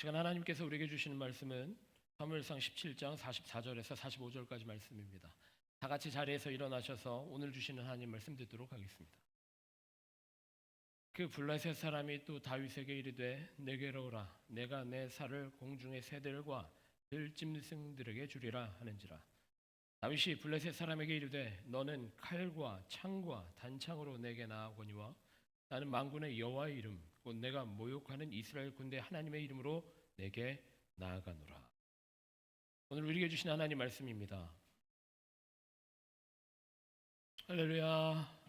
시간 하나님께서 우리에게 주시는 말씀은 사무엘상 17장 44절에서 45절까지 말씀입니다. 다 같이 자리에서 일어나셔서 오늘 주시는 하나님 말씀 듣도록 하겠습니다. 그 블레셋 사람이 또 다윗에게 이르되 내게로 오라. 내가 내 살을 공중의 새들과 들짐승들에게 주리라 하는지라. 다윗이 블레셋 사람에게 이르되 너는 칼과 창과 단창으로 내게 나아오거니와 나는 만군의 여호와의 이름 곧 내가 모욕하는 이스라엘 군대 하나님의 이름으로 내게 나아가노라. 오늘 우리에게 주신 하나님 말씀입니다. 할렐루야.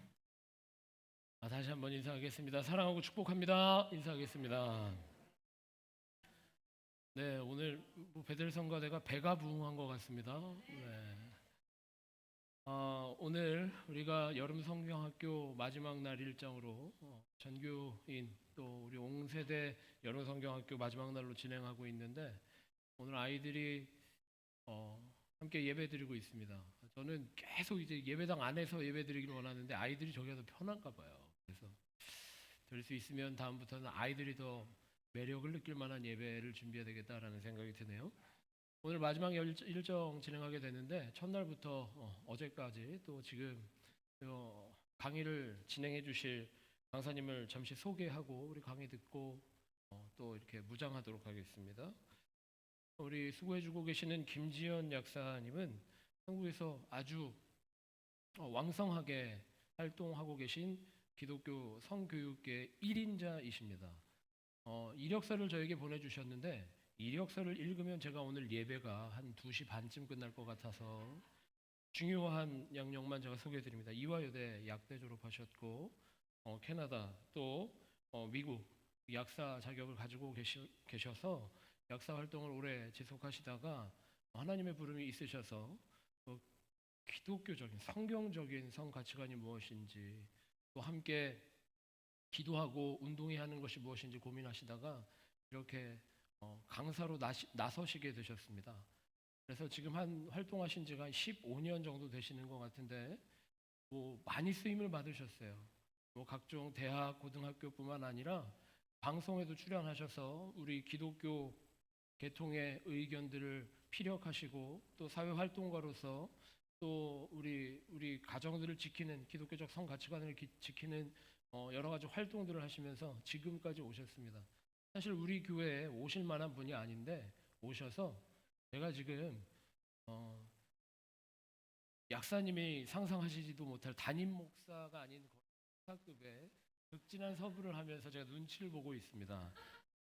다시 한번 인사하겠습니다. 사랑하고 축복합니다. 인사하겠습니다. 네, 오늘 베델 성가대가 배가 부흥한 것 같습니다. 네. 오늘 우리가 여름 성경학교 마지막 날 일정으로 전교인 또 우리 옹세대 여름 성경학교 마지막 날로 진행하고 있는데 오늘 아이들이 함께 예배드리고 있습니다. 저는 계속 이제 예배당 안에서 예배드리기를 원하는데 아이들이 저기가 더 편한가 봐요. 그래서 될 수 있으면 다음부터는 아이들이 더 매력을 느낄 만한 예배를 준비해야 되겠다라는 생각이 드네요. 오늘 마지막 일정 진행하게 되는데 첫날부터 어제까지 또 지금 강의를 진행해 주실 강사님을 잠시 소개하고 우리 강의 듣고 또 이렇게 무장하도록 하겠습니다. 우리 수고해주고 계시는 김지연 약사님은 한국에서 아주 왕성하게 활동하고 계신 기독교 성교육계 1인자이십니다. 이력서를 저에게 보내주셨는데 이력서를 읽으면 제가 오늘 예배가 한 2시 반쯤 끝날 것 같아서 중요한 양력만 제가 소개해드립니다. 이화여대 약대 졸업하셨고 캐나다 또 미국 약사 자격을 가지고 계셔서 약사 활동을 오래 지속하시다가 하나님의 부름이 있으셔서 기독교적인 성경적인 성 가치관이 무엇인지 또 함께 기도하고 운동해야 하는 것이 무엇인지 고민하시다가 이렇게 강사로 나서시게 되셨습니다. 그래서 지금 활동하신 지가 15년 정도 되시는 것 같은데 많이 쓰임을 받으셨어요. 각종 대학, 고등학교뿐만 아니라 방송에도 출연하셔서 우리 기독교 계통의 의견들을 피력하시고 또 사회활동가로서 또 우리 가정들을 지키는 기독교적 성 가치관을 지키는 여러 가지 활동들을 하시면서 지금까지 오셨습니다. 사실 우리 교회에 오실 만한 분이 아닌데 오셔서 제가 지금 약사님이 상상하시지도 못할 담임 목사가 아닌 목사급의 극진한 서부를 하면서 제가 눈치를 보고 있습니다.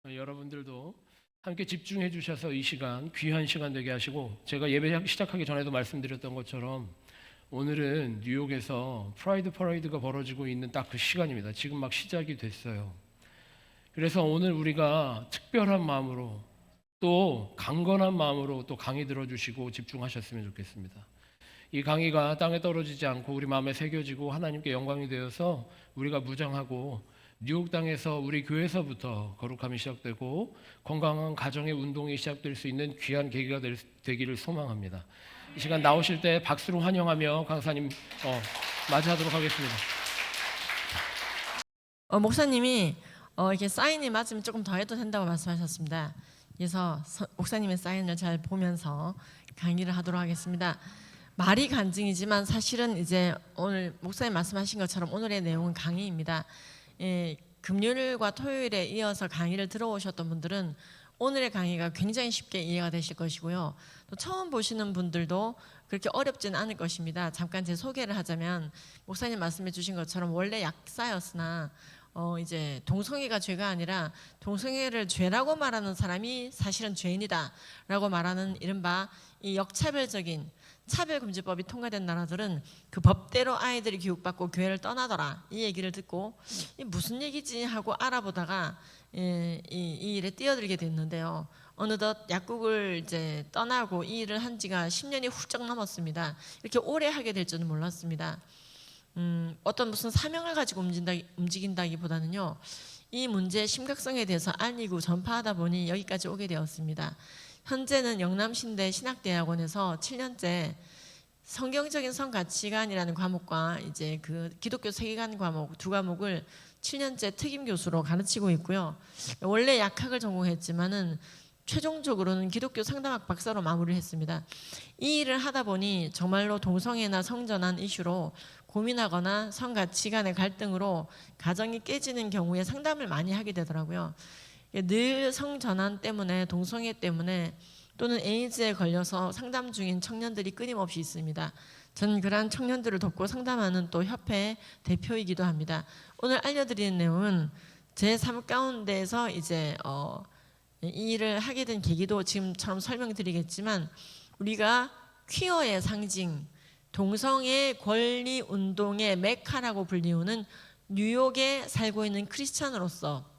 여러분들도 함께 집중해 주셔서 이 시간 귀한 시간 되게 하시고 제가 예배 시작하기 전에도 말씀드렸던 것처럼 오늘은 뉴욕에서 프라이드 퍼레이드가 벌어지고 있는 딱 그 시간입니다. 지금 막 시작이 됐어요. 그래서 오늘 우리가 특별한 마음으로 또 강건한 마음으로 또 강의 들어주시고 집중하셨으면 좋겠습니다. 이 강의가 땅에 떨어지지 않고 우리 마음에 새겨지고 하나님께 영광이 되어서 우리가 무장하고 뉴욕 땅에서 우리 교회에서부터 거룩함이 시작되고 건강한 가정의 운동이 시작될 수 있는 귀한 계기가 되기를 소망합니다. 이 시간 나오실 때 박수로 환영하며 강사님 맞이하도록 하겠습니다. 목사님이 이렇게 사인이 맞으면 조금 더 해도 된다고 말씀하셨습니다. 그래서 목사님의 사인을 잘 보면서 강의를 하도록 하겠습니다. 말이 간증이지만 사실은 이제 오늘 목사님 말씀하신 것처럼 오늘의 내용은 강의입니다. 금요일과 토요일에 이어서 강의를 들어오셨던 분들은 오늘의 강의가 굉장히 쉽게 이해가 되실 것이고요. 또 처음 보시는 분들도 그렇게 어렵지는 않을 것입니다. 잠깐 제 소개를 하자면 목사님 말씀해 주신 것처럼 원래 약사였으나 이제 동성애가 죄가 아니라 동성애를 죄라고 말하는 사람이 사실은 죄인이다라고 말하는 이른바 이 역차별적인 차별금지법이 통과된 나라들은 그 법대로 아이들이 교육받고 교회를 떠나더라 이 얘기를 듣고 이 무슨 얘기지 하고 알아보다가 이 일에 뛰어들게 됐는데요. 어느덧 약국을 이제 떠나고 이 일을 한 지가 10년이 훌쩍 넘었습니다. 이렇게 오래 하게 될 줄은 몰랐습니다. 어떤 무슨 사명을 가지고 움직인다기보다는요, 이 문제의 심각성에 대해서 알리고 전파하다 보니 여기까지 오게 되었습니다. 현재는 영남신대 신학대학원에서 7년째 성경적인 성가치관이라는 과목과 이제 그 기독교 세계관 과목 두 과목을 7년째 특임 교수로 가르치고 있고요. 원래 약학을 전공했지만은 최종적으로는 기독교 상담학 박사로 마무리를 했습니다. 이 일을 하다 보니 정말로 동성애나 성전환 이슈로 고민하거나 성가치 간의 갈등으로 가정이 깨지는 경우에 상담을 많이 하게 되더라고요. 늘 성전환 때문에, 동성애 때문에 또는 에이즈에 걸려서 상담 중인 청년들이 끊임없이 있습니다. 저는 그러한 청년들을 돕고 상담하는 또 협회 대표이기도 합니다. 오늘 알려드리는 내용은 제 삶 가운데에서 이제 이 일을 하게 된 계기도 지금처럼 설명드리겠지만, 우리가 퀴어의 상징, 동성애 권리 운동의 메카라고 불리우는 뉴욕에 살고 있는 크리스찬으로서,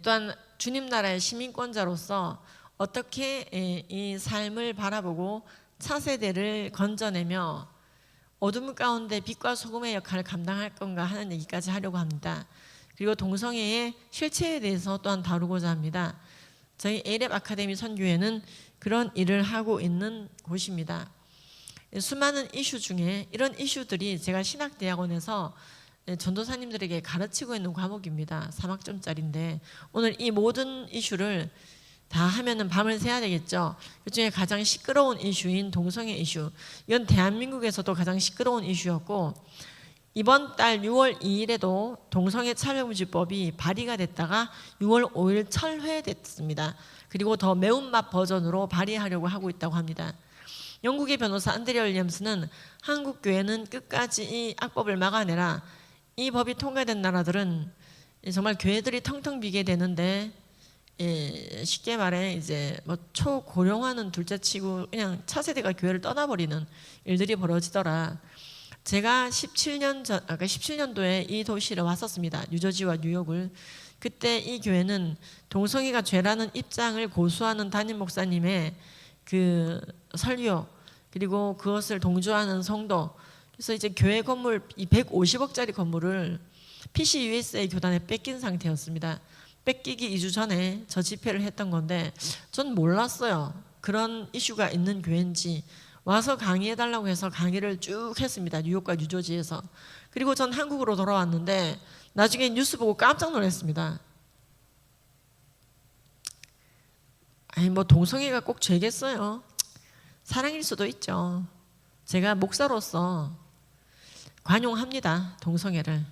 또한 주님 나라의 시민권자로서 어떻게 이 삶을 바라보고 차세대를 건져내며 어둠 가운데 빛과 소금의 역할을 감당할 건가 하는 얘기까지 하려고 합니다. 그리고 동성애의 실체에 대해서 또한 다루고자 합니다. 저희 에이랩 아카데미 선교회는 그런 일을 하고 있는 곳입니다. 수많은 이슈 중에 이런 이슈들이 제가 신학대학원에서 전도사님들에게 가르치고 있는 과목입니다. 3학점짜리인데 오늘 이 모든 이슈를 다 하면은 밤을 새야 되겠죠. 그중에 가장 시끄러운 이슈인 동성애 이슈, 이건 대한민국에서도 가장 시끄러운 이슈였고, 이번 달 6월 2일에도 동성애 차별금지법이 발의가 됐다가 6월 5일 철회됐습니다. 그리고 더 매운맛 버전으로 발의하려고 하고 있다고 합니다. 영국의 변호사 안드레 윌리엄스는 한국 교회는 끝까지 이 악법을 막아내라. 이 법이 통과된 나라들은 정말 교회들이 텅텅 비게 되는데, 쉽게 말해 이제 뭐 초고령화는 둘째치고 그냥 차세대가 교회를 떠나버리는 일들이 벌어지더라. 제가 17년도에 이 도시를 왔었습니다. 뉴저지와 뉴욕을. 그때 이 교회는 동성애가 죄라는 입장을 고수하는 담임 목사님의 그 설교, 그리고 그것을 동조하는 성도, 그래서 이제 교회 건물, 이 150억짜리 건물을 PC USA 교단에 뺏긴 상태였습니다. 뺏기기 2주 전에 저 집회를 했던 건데 전 몰랐어요. 그런 이슈가 있는 교회인지. 와서 강의해달라고 해서 강의를 쭉 했습니다. 뉴욕과 뉴저지에서. 그리고 전 한국으로 돌아왔는데 나중에 뉴스 보고 깜짝 놀랐습니다. 아니 뭐 동성애가 꼭 죄겠어요. 사랑일 수도 있죠. 제가 목사로서 관용합니다. 동성애를.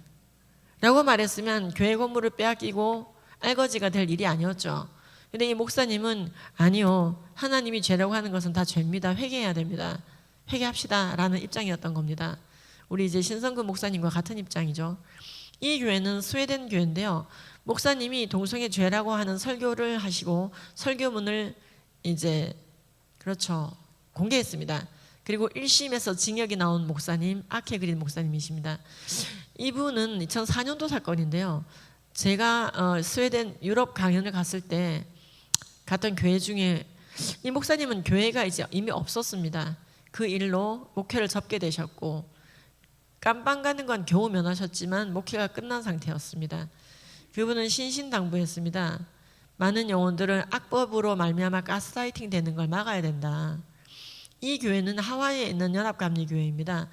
라고 말했으면 교회 건물을 빼앗기고 알거지가 될 일이 아니었죠. 근데 이 목사님은 아니요, 하나님이 죄라고 하는 것은 다 죄입니다. 회개해야 됩니다. 회개합시다 라는 입장이었던 겁니다. 우리 이제 신성근 목사님과 같은 입장이죠. 이 교회는 스웨덴 교회인데요, 목사님이 동성애 죄라고 하는 설교를 하시고 설교문을 이제 그렇죠 공개했습니다. 그리고 1심에서 징역이 나온 목사님, 아케그린 목사님이십니다. 이분은 2004년도 사건인데요, 제가 스웨덴 유럽 강연을 갔을 때 갔던 교회 중에 이 목사님은 교회가 이제 이미 없었습니다. 그 일로 목회를 접게 되셨고, 깜빵 가는 건 겨우 면하셨지만 목회가 끝난 상태였습니다. 그분은 신신당부했습니다. 많은 영혼들은 악법으로 말미암아 가스라이팅 되는 걸 막아야 된다. 이 교회는 하와이에 있는 연합감리교회입니다.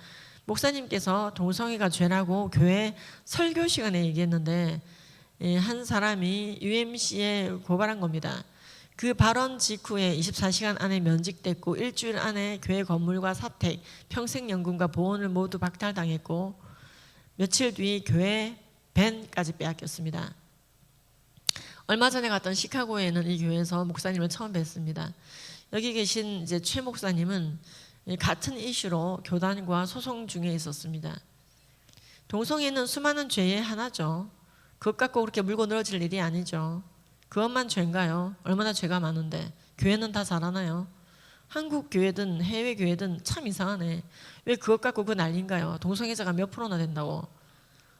목사님께서 동성애가 죄라고 교회 설교 시간에 얘기했는데 한 사람이 UMC에 고발한 겁니다. 그 발언 직후에 24시간 안에 면직됐고 일주일 안에 교회 건물과 사택, 평생연금과 보험을 모두 박탈당했고 며칠 뒤 교회 밴까지 빼앗겼습니다. 얼마 전에 갔던 시카고에 있는 이 교회에서 목사님을 처음 뵀습니다. 여기 계신 이제 최 목사님은 같은 이슈로 교단과 소송 중에 있었습니다. 동성애는 수많은 죄의 하나죠. 그것 갖고 그렇게 물고 늘어질 일이 아니죠. 그것만 죄인가요? 얼마나 죄가 많은데 교회는 다 잘하나요? 한국 교회든 해외 교회든 참 이상하네. 왜 그것 갖고 그 난리인가요? 동성애자가 몇 프로나 된다고?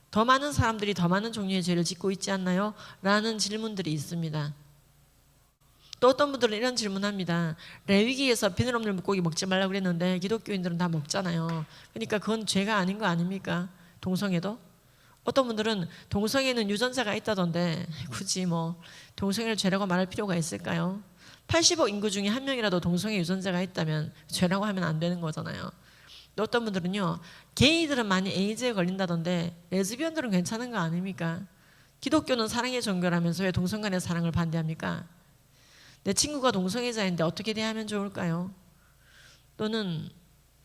더 많은 사람들이 더 많은 종류의 죄를 짓고 있지 않나요? 라는 질문들이 있습니다. 또 어떤 분들은 이런 질문합니다. 레위기에서 비늘 없는 물고기 먹지 말라고 그랬는데 기독교인들은 다 먹잖아요. 그러니까 그건 죄가 아닌 거 아닙니까? 동성애도? 어떤 분들은 동성애는 유전자가 있다던데 굳이 뭐 동성애를 죄라고 말할 필요가 있을까요? 80억 인구 중에 한 명이라도 동성애 유전자가 있다면 죄라고 하면 안 되는 거잖아요. 또 어떤 분들은요, 게이들은 많이 에이즈에 걸린다던데 레즈비언들은 괜찮은 거 아닙니까? 기독교는 사랑의 종교라면서 왜 동성 간의 사랑을 반대합니까? 내 친구가 동성애자인데 어떻게 대하면 좋을까요? 또는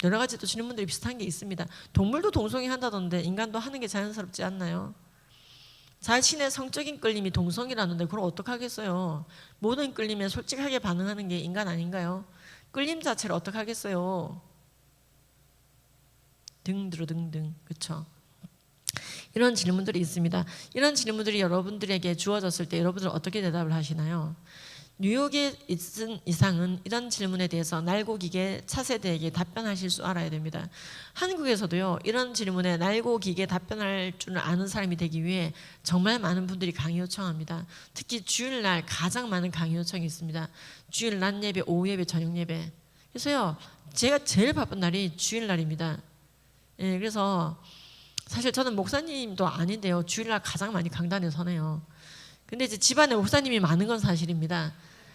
여러 가지 또 질문들이 비슷한 게 있습니다. 동물도 동성애 한다던데 인간도 하는 게 자연스럽지 않나요? 자신의 성적인 끌림이 동성이라는데 그걸 어떡하겠어요? 모든 끌림에 솔직하게 반응하는 게 인간 아닌가요? 끌림 자체를 어떡하겠어요? 등등, 그렇죠? 이런 질문들이 있습니다. 이런 질문들이 여러분들에게 주어졌을 때 여러분들은 어떻게 대답을 하시나요? 뉴욕에 있은 이상은 이런 질문에 대해서 날고기계 차세대에게 답변하실 줄 알아야 됩니다. 한국에서도요, 이런 질문에 날고기계 답변할 줄 아는 사람이 되기 위해 정말 많은 분들이 강의 요청합니다. 특히 주일날 가장 많은 강의 요청이 있습니다. 주일 낮 예배, 오후 예배, 저녁 예배. 그래서요, 제가 제일 바쁜 날이 주일날입니다. 예, 그래서 사실 저는 목사님도 아닌데요, 주일날 가장 많이 강단에 서네요. 근데 이제 집안에 목사님이 많은 건 사실입니다.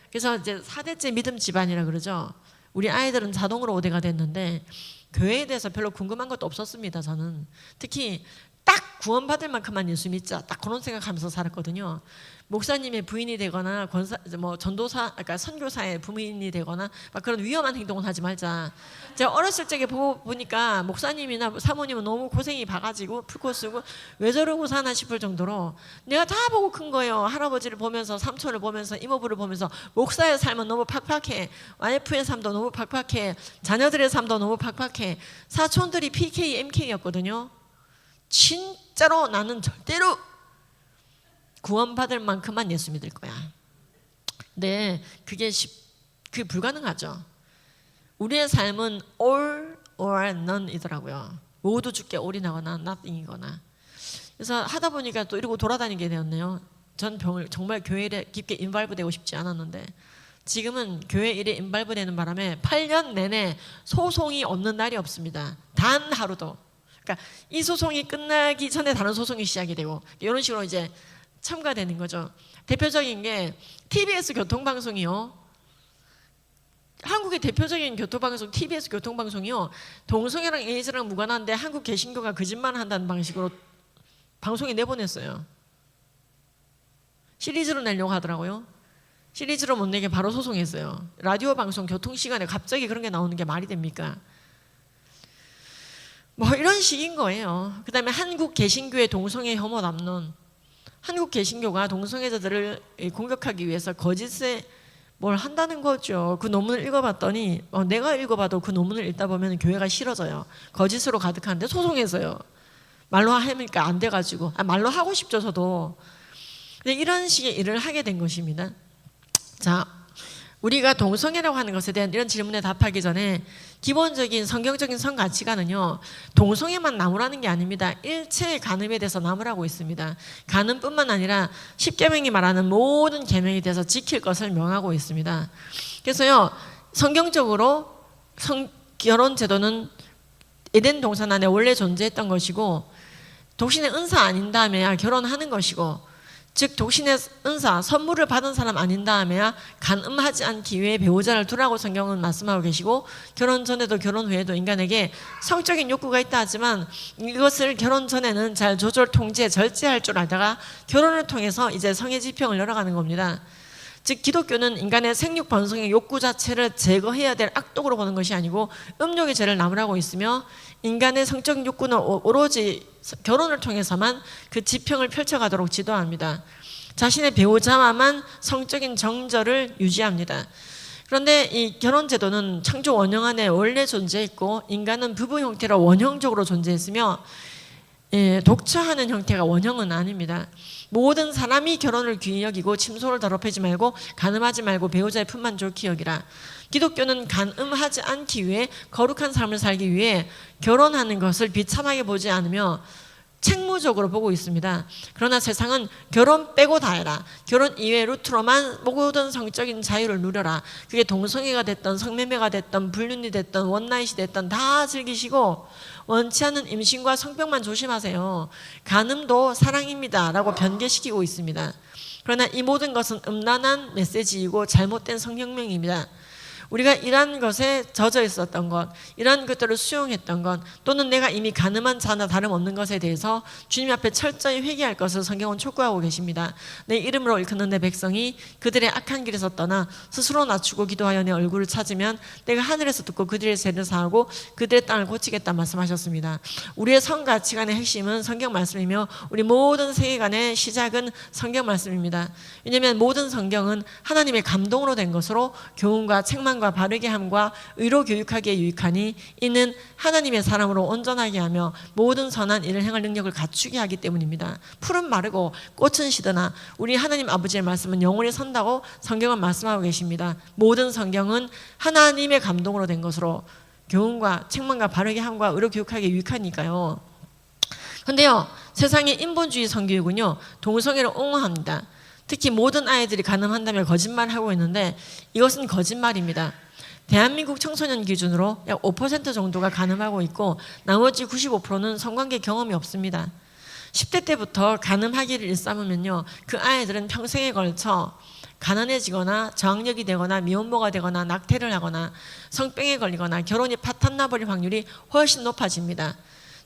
그래서 이제 4대째 믿음 집안이라 그러죠. 우리 아이들은 자동으로 5대가 됐는데 교회에 대해서 별로 궁금한 것도 없었습니다. 저는 특히 딱 구원받을 만큼만 예수 믿자, 딱 그런 생각하면서 살았거든요. 목사님의 부인이 되거나 권사, 뭐 전도사, 그러니까 선교사의 부인이 되거나 막 그런 위험한 행동을 하지 말자. 제가 어렸을 적에 보니까 목사님이나 사모님은 너무 고생이 바가지고 풀코 쓰고 왜 저러고 사나 싶을 정도로 내가 다 보고 큰 거예요. 할아버지를 보면서, 삼촌을 보면서, 이모부를 보면서 목사의 삶은 너무 팍팍해. 와이프의 삶도 너무 팍팍해. 자녀들의 삶도 너무 팍팍해. 사촌들이 PK, MK였거든요. 진짜로 나는 절대로 구원받을 만큼만 예수 믿을 거야. 네, 그게 불가능하죠. 우리의 삶은 all or none이더라고요. 모두 죽게 올인하거나 nothing이거나. 그래서 하다 보니까 또 이러고 돌아다니게 되었네요. 전 정말 교회 일에 깊게 인발브 되고 싶지 않았는데 지금은 교회 일에 인발브 되는 바람에 8년 내내 소송이 없는 날이 없습니다. 단 하루도. 그러니까 이 소송이 끝나기 전에 다른 소송이 시작이 되고 이런 식으로 이제 첨가되는 거죠. 대표적인 게 TBS 교통방송이요. 한국의 대표적인 교통방송 TBS 교통방송이요. 동성애랑 에이즈랑 무관한데 한국 개신교가 거짓말한다는 방식으로 방송에 내보냈어요. 시리즈로 내려고 하더라고요. 시리즈로 못 내게 바로 소송했어요. 라디오 방송 교통시간에 갑자기 그런 게 나오는 게 말이 됩니까? 뭐 이런 식인 거예요. 그 다음에 한국 개신교의 동성애 혐오 담론. 한국 개신교가 동성애자들을 공격하기 위해서 거짓에 뭘 한다는 거죠. 그 논문을 읽어봤더니 내가 읽어봐도 그 논문을 읽다 보면 교회가 싫어져요. 거짓으로 가득한데 소송해서요. 말로 하니까 안 돼가지고 말로 하고 싶죠 저도. 근데 이런 식의 일을 하게 된 것입니다. 자, 우리가 동성애라고 하는 것에 대한 이런 질문에 답하기 전에 기본적인 성경적인 성가치관은요, 동성애만 나무라는 게 아닙니다. 일체의 간음에 대해서 나무라고 있습니다. 간음뿐만 아니라 십계명이 말하는 모든 계명에 대해서 지킬 것을 명하고 있습니다. 그래서요, 성경적으로 결혼 제도는 에덴 동산 안에 원래 존재했던 것이고 독신의 은사 아닌 다음에야 결혼하는 것이고, 즉 독신의 은사, 선물을 받은 사람 아닌 다음에야 간음하지 않기 위해 배우자를 두라고 성경은 말씀하고 계시고, 결혼 전에도 결혼 후에도 인간에게 성적인 욕구가 있다 하지만 이것을 결혼 전에는 잘 조절, 통제, 절제할 줄 알다가 결혼을 통해서 이제 성의 지평을 열어가는 겁니다. 즉 기독교는 인간의 생육 번성의 욕구 자체를 제거해야 될 악독으로 보는 것이 아니고 음욕의 죄를 나무라고 있으며, 인간의 성적인 욕구는 오로지 결혼을 통해서만 그 지평을 펼쳐가도록 지도합니다. 자신의 배우자와만 성적인 정절을 유지합니다. 그런데 이 결혼 제도는 창조 원형 안에 원래 존재했고 인간은 부부 형태로 원형적으로 존재했으며, 독처하는 형태가 원형은 아닙니다. 모든 사람이 결혼을 귀히 여기고 침소를 더럽히지 말고 간음하지 말고 배우자의 품만 좋게 여기라. 기독교는 간음하지 않기 위해 거룩한 삶을 살기 위해 결혼하는 것을 비참하게 보지 않으며 책무적으로 보고 있습니다. 그러나 세상은 결혼 빼고 다 해라, 결혼 이외 루트로만 모든 성적인 자유를 누려라. 그게 동성애가 됐던 성매매가 됐던 불륜이 됐던 원나잇이 됐던 다 즐기시고 원치 않는 임신과 성병만 조심하세요. 간음도 사랑입니다 라고 변개시키고 있습니다. 그러나 이 모든 것은 음란한 메시지이고 잘못된 성혁명입니다. 우리가 이러한 것에 젖어 있었던 것, 이러한 것들을 수용했던 것, 또는 내가 이미 가늠한 자나 다름없는 것에 대해서 주님 앞에 철저히 회개할 것을 성경은 촉구하고 계십니다. 내 이름으로 일컫는 내 백성이 그들의 악한 길에서 떠나 스스로 낮추고 기도하여 내 얼굴을 찾으면 내가 하늘에서 듣고 그들의 죄를 사하고 그들의 땅을 고치겠다 말씀하셨습니다. 우리의 성 가치관의 핵심은 성경 말씀이며 우리 모든 세계관의 시작은 성경 말씀입니다. 왜냐하면 모든 성경은 하나님의 감동으로 된 것으로 교훈과 책망과 바르게 함과 의로 교육하기에 유익하니 이는 하나님의 사람으로 온전하게 하며 모든 선한 일을 행할 능력을 갖추게 하기 때문입니다. 풀은 마르고 꽃은 시드나 우리 하나님 아버지의 말씀은 영원히 선다고 성경은 말씀하고 계십니다. 모든 성경은 하나님의 감동으로 된 것으로 교훈과 책망과 바르게 함과 의로 교육하기에 유익하니까요. 근데요, 세상의 인본주의 성교육은요, 동성애를 옹호합니다. 특히 모든 아이들이 가늠한다며 거짓말하고 있는데 이것은 거짓말입니다. 대한민국 청소년 기준으로 약 5% 정도가 가늠하고 있고 나머지 95%는 성관계 경험이 없습니다. 10대 때부터 가늠하기를 일삼으면요, 그 아이들은 평생에 걸쳐 가난해지거나 저학력이 되거나 미혼모가 되거나 낙태를 하거나 성병에 걸리거나 결혼이 파탄나버릴 확률이 훨씬 높아집니다.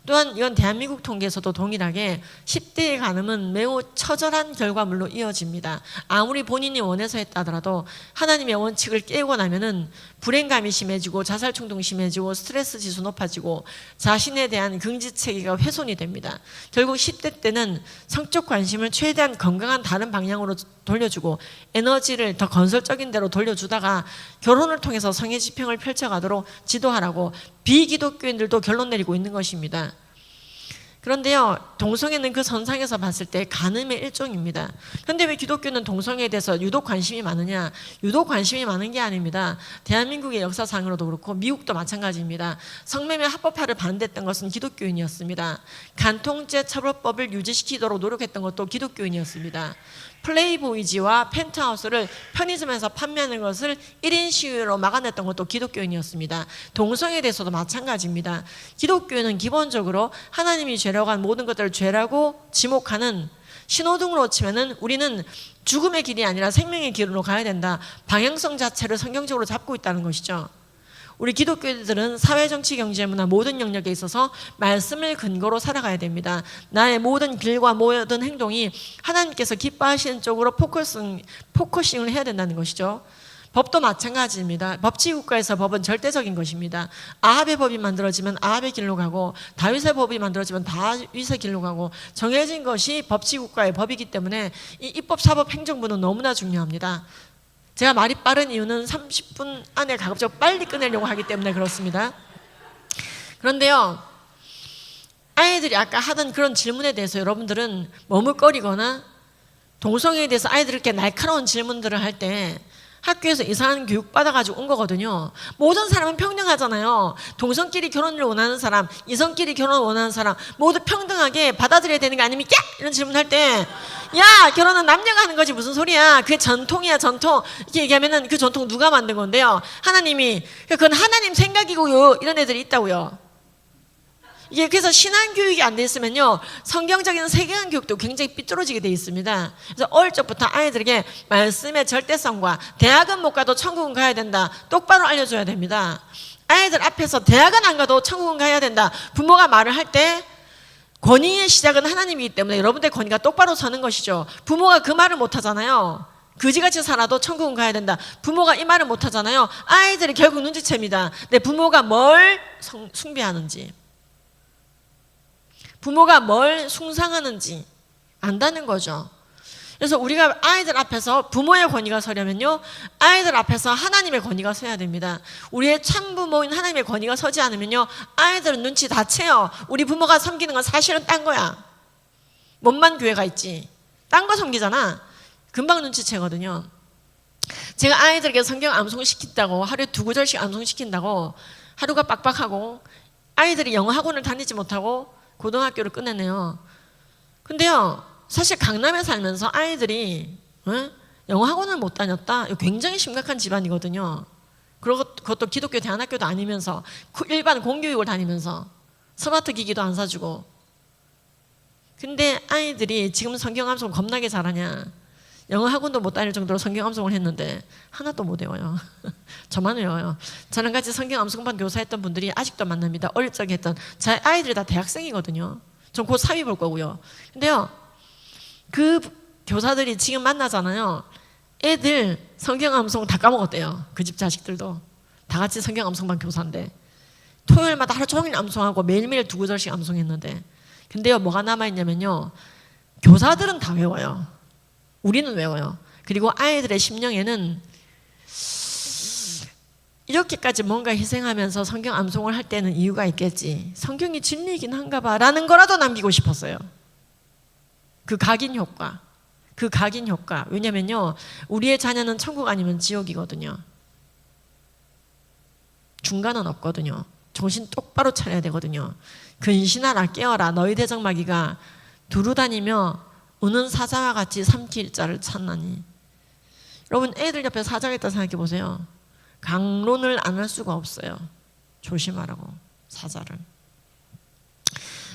또한 이건 대한민국 통계에서도 동일하게 10대의 가늠은 매우 처절한 결과물로 이어집니다. 아무리 본인이 원해서 했다 하더라도 하나님의 원칙을 깨고 나면은 불행감이 심해지고 자살충동이 심해지고 스트레스 지수 높아지고 자신에 대한 긍지체계가 훼손이 됩니다. 결국 10대 때는 성적 관심을 최대한 건강한 다른 방향으로 돌려주고 에너지를 더 건설적인 데로 돌려주다가 결혼을 통해서 성의 지평을 펼쳐가도록 지도하라고 비기독교인들도 결론 내리고 있는 것입니다. 그런데요, 동성애는 그 선상에서 봤을 때 간음의 일종입니다. 그런데 왜 기독교는 동성애에 대해서 유독 관심이 많으냐? 유독 관심이 많은 게 아닙니다. 대한민국의 역사상으로도 그렇고 미국도 마찬가지입니다. 성매매 합법화를 반대했던 것은 기독교인이었습니다. 간통죄 처벌법을 유지시키도록 노력했던 것도 기독교인이었습니다. 플레이보이지와 펜트하우스를 편의점에서 판매하는 것을 1인 시위로 막아냈던 것도 기독교인이었습니다. 동성애에 대해서도 마찬가지입니다. 기독교인은 기본적으로 하나님이 죄라고 한 모든 것들을 죄라고 지목하는, 신호등으로 치면은 우리는 죽음의 길이 아니라 생명의 길로 가야 된다, 방향성 자체를 성경적으로 잡고 있다는 것이죠. 우리 기독교인들은 사회, 정치, 경제, 문화 모든 영역에 있어서 말씀을 근거로 살아가야 됩니다. 나의 모든 길과 모든 행동이 하나님께서 기뻐하시는 쪽으로 포커싱을 해야 된다는 것이죠. 법도 마찬가지입니다. 법치국가에서 법은 절대적인 것입니다. 아합의 법이 만들어지면 아합의 길로 가고 다윗의 법이 만들어지면 다윗의 길로 가고 정해진 것이 법치국가의 법이기 때문에 이 입법, 사법, 행정부는 너무나 중요합니다. 제가 말이 빠른 이유는 30분 안에 가급적 빨리 끝내려고 하기 때문에 그렇습니다. 그런데요, 아이들이 아까 하던 그런 질문에 대해서 여러분들은 머뭇거리거나 동성애에 대해서 아이들이 이렇게 날카로운 질문들을 할 때 학교에서 이상한 교육 받아가지고 온 거거든요. 모든 사람은 평등하잖아요. 동성끼리 결혼을 원하는 사람, 이성끼리 결혼을 원하는 사람 모두 평등하게 받아들여야 되는 거 아닙니까? 이런 질문할 때, 야, 결혼은 남녀가 하는 거지 무슨 소리야? 그게 전통이야, 전통. 이렇게 얘기하면은 그 전통 누가 만든 건데요? 하나님이. 그건 하나님 생각이고요. 이런 애들이 있다고요. 이게 그래서 신앙 교육이 안 돼 있으면요, 성경적인 세계관 교육도 굉장히 삐뚤어지게 돼 있습니다. 그래서 어릴 적부터 아이들에게 말씀의 절대성과 대학은 못 가도 천국은 가야 된다, 똑바로 알려줘야 됩니다. 아이들 앞에서 대학은 안 가도 천국은 가야 된다, 부모가 말을 할 때 권위의 시작은 하나님이기 때문에 여러분들의 권위가 똑바로 서는 것이죠. 부모가 그 말을 못 하잖아요. 그지같이 살아도 천국은 가야 된다, 부모가 이 말을 못 하잖아요. 아이들이 결국 눈치챕니다. 내 부모가 뭘 숭배하는지, 부모가 뭘 숭상하는지 안다는 거죠. 그래서 우리가 아이들 앞에서 부모의 권위가 서려면요, 아이들 앞에서 하나님의 권위가 서야 됩니다. 우리의 참부모인 하나님의 권위가 서지 않으면요, 아이들은 눈치 다 채요. 우리 부모가 섬기는 건 사실은 딴 거야. 몸만 교회가 있지, 딴 거 섬기잖아. 금방 눈치채거든요. 제가 아이들에게 성경 암송 시킨다고, 하루에 2구절씩 암송 시킨다고 하루가 빡빡하고 아이들이 영어 학원을 다니지 못하고 고등학교를 끝내네요. 근데요, 사실 강남에 살면서 아이들이 영어 학원을 못 다녔다? 이거 굉장히 심각한 집안이거든요. 그것도 기독교 대안학교도 아니면서 일반 공교육을 다니면서 스마트 기기도 안 사주고. 근데 아이들이 지금 성경 암송 겁나게 잘하냐? 영어 학원도 못 다닐 정도로 성경 암송을 했는데 하나도 못 외워요. 저만 외워요. 저랑 같이 성경 암송반 교사했던 분들이 아직도 만납니다. 어릴 적에 했던 제 아이들이 다 대학생이거든요. 전 곧 사위 볼 거고요. 근데요, 그 교사들이 지금 만나잖아요. 애들 성경 암송 다 까먹었대요. 그 집 자식들도 다 같이 성경 암송반 교사인데 토요일마다 하루 종일 암송하고 매일매일 2구절씩 암송했는데, 근데요, 뭐가 남아있냐면요, 교사들은 다 외워요. 우리는 외워요. 그리고 아이들의 심령에는 이렇게까지 뭔가 희생하면서 성경 암송을 할 때는 이유가 있겠지, 성경이 진리이긴 한가 봐 라는 거라도 남기고 싶었어요. 그 각인 효과. 왜냐면요, 우리의 자녀는 천국 아니면 지옥이거든요. 중간은 없거든요. 정신 똑바로 차려야 되거든요. 근신하라 깨어라 너희 대적마귀가 두루다니며 우는 사자와 같이 삼킬 자를 찾나니. 여러분, 애들 옆에 사자가 있다 생각해 보세요. 강론을 안 할 수가 없어요. 조심하라고, 사자를.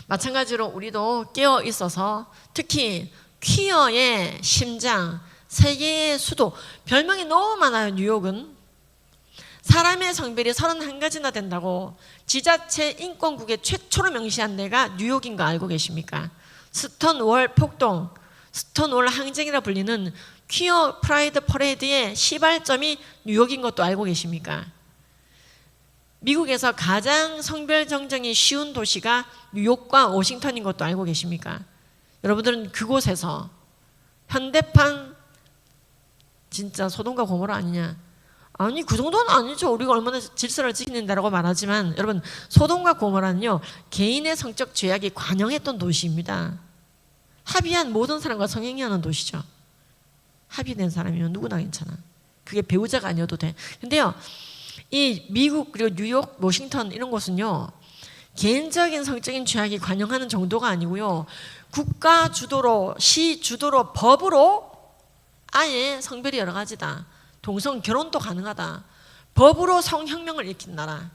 마찬가지로 우리도 깨어 있어서 특히 퀴어의 심장, 세계의 수도, 별명이 너무 많아요. 뉴욕은 사람의 성별이 31가지나 된다고 지자체 인권국에 최초로 명시한 데가 뉴욕인 거 알고 계십니까? 스톤월 폭동, 스톤월 항쟁이라 불리는 퀴어 프라이드 퍼레이드의 시발점이 뉴욕인 것도 알고 계십니까? 미국에서 가장 성별 정정이 쉬운 도시가 뉴욕과 워싱턴인 것도 알고 계십니까? 여러분들은 그곳에서 현대판 진짜 소돔과 고모라 아니냐? 아니, 그 정도는 아니죠. 우리가 얼마나 질서를 지키는다라고 말하지만, 여러분, 소돔과 고모라는요, 개인의 성적 죄악이 관영했던 도시입니다. 합의한 모든 사람과 성행위하는 도시죠. 합의된 사람이면 누구나 괜찮아. 그게 배우자가 아니어도 돼. 근데요, 이 미국 그리고 뉴욕, 워싱턴 이런 곳은요, 개인적인 성적인 죄악이 관영하는 정도가 아니고요, 국가 주도로, 시 주도로, 법으로 아예 성별이 여러 가지다. 동성 결혼도 가능하다. 법으로 성혁명을 일으킨 나라.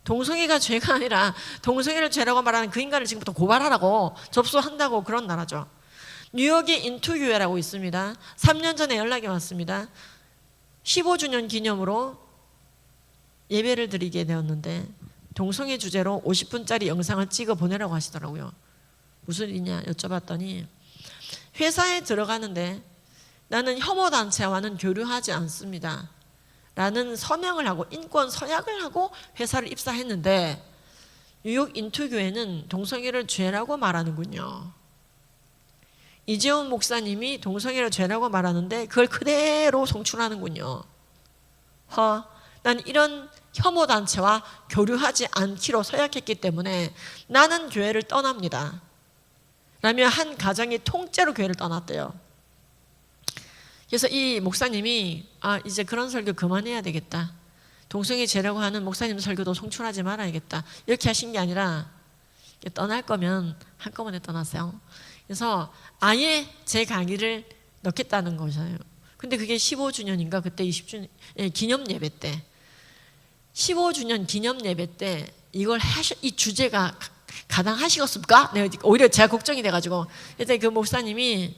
동성애가 죄가 아니라 동성애를 죄라고 말하는 그 인간을 지금부터 고발하라고, 접수한다고, 그런 나라죠. 뉴욕에 인투교회라고 있습니다. 3년 전에 연락이 왔습니다. 15주년 기념으로 예배를 드리게 되었는데 동성애 주제로 50분짜리 영상을 찍어 보내라고 하시더라고요. 무슨 일이냐 여쭤봤더니, 회사에 들어가는데 나는 혐오단체와는 교류하지 않습니다 라는 서명을 하고 인권 서약을 하고 회사를 입사했는데, 뉴욕 인투교회는 동성애를 죄라고 말하는군요. 이재훈 목사님이 동성애를 죄라고 말하는데 그걸 그대로 송출하는군요. 난 이런 혐오단체와 교류하지 않기로 서약했기 때문에 나는 교회를 떠납니다 라며 한 가정이 통째로 교회를 떠났대요. 그래서 이 목사님이 이제 그런 설교 그만해야 되겠다, 동성애 죄라고 하는 목사님 설교도 송출하지 말아야겠다, 이렇게 하신 게 아니라 떠날 거면 한꺼번에 떠났어요. 그래서 아예 제 강의를 넣겠다는 거잖아요. 근데 그게 15주년인가 그때 20주년 기념 예배 때, 15주년 기념 예배 때 이걸 이 주제가 가당하시겠습니까? 오히려 제가 걱정이 돼가지고, 그때 그 목사님이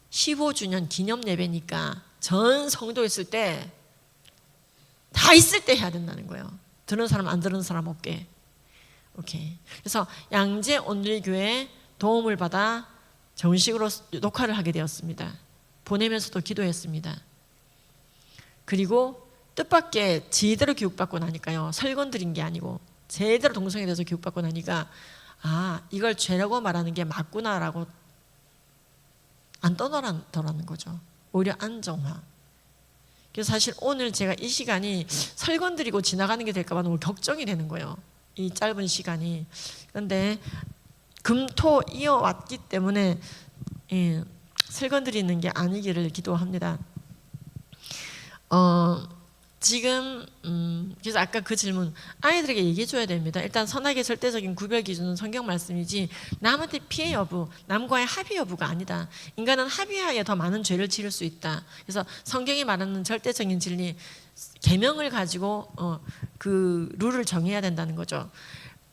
15주년 기념 예배니까 전 성도 있을 때, 다 있을 때 해야 된다는 거예요. 들은 사람 안 들은 사람 없게. 오케이. 그래서 양재 온누리교회에 도움을 받아 정식으로 녹화를 하게 되었습니다. 보내면서도 기도했습니다. 그리고 뜻밖의 제대로 교육받고 나니까요, 설건 드린 게 아니고 제대로 동성애에 대해서 교육받고 나니까 이걸 죄라고 말하는 게 맞구나라고 안 떠나더라는 거죠. 오히려 안정화. 그래서 사실 오늘 제가 이 시간이 설건 드리고 지나가는 게 될까 봐 너무 걱정이 되는 거예요, 이 짧은 시간이. 그런데 금토 이어왔기 때문에 설건 드리는 게 아니기를 기도합니다. 지금 그래서 아까 그 질문, 아이들에게 얘기해 줘야 됩니다. 일단 선악의 절대적인 구별 기준은 성경 말씀이지 남한테 피해 여부, 남과의 합의 여부가 아니다. 인간은 합의하에 더 많은 죄를 지을 수 있다. 그래서 성경이 말하는 절대적인 진리, 계명을 가지고 그 룰을 정해야 된다는 거죠.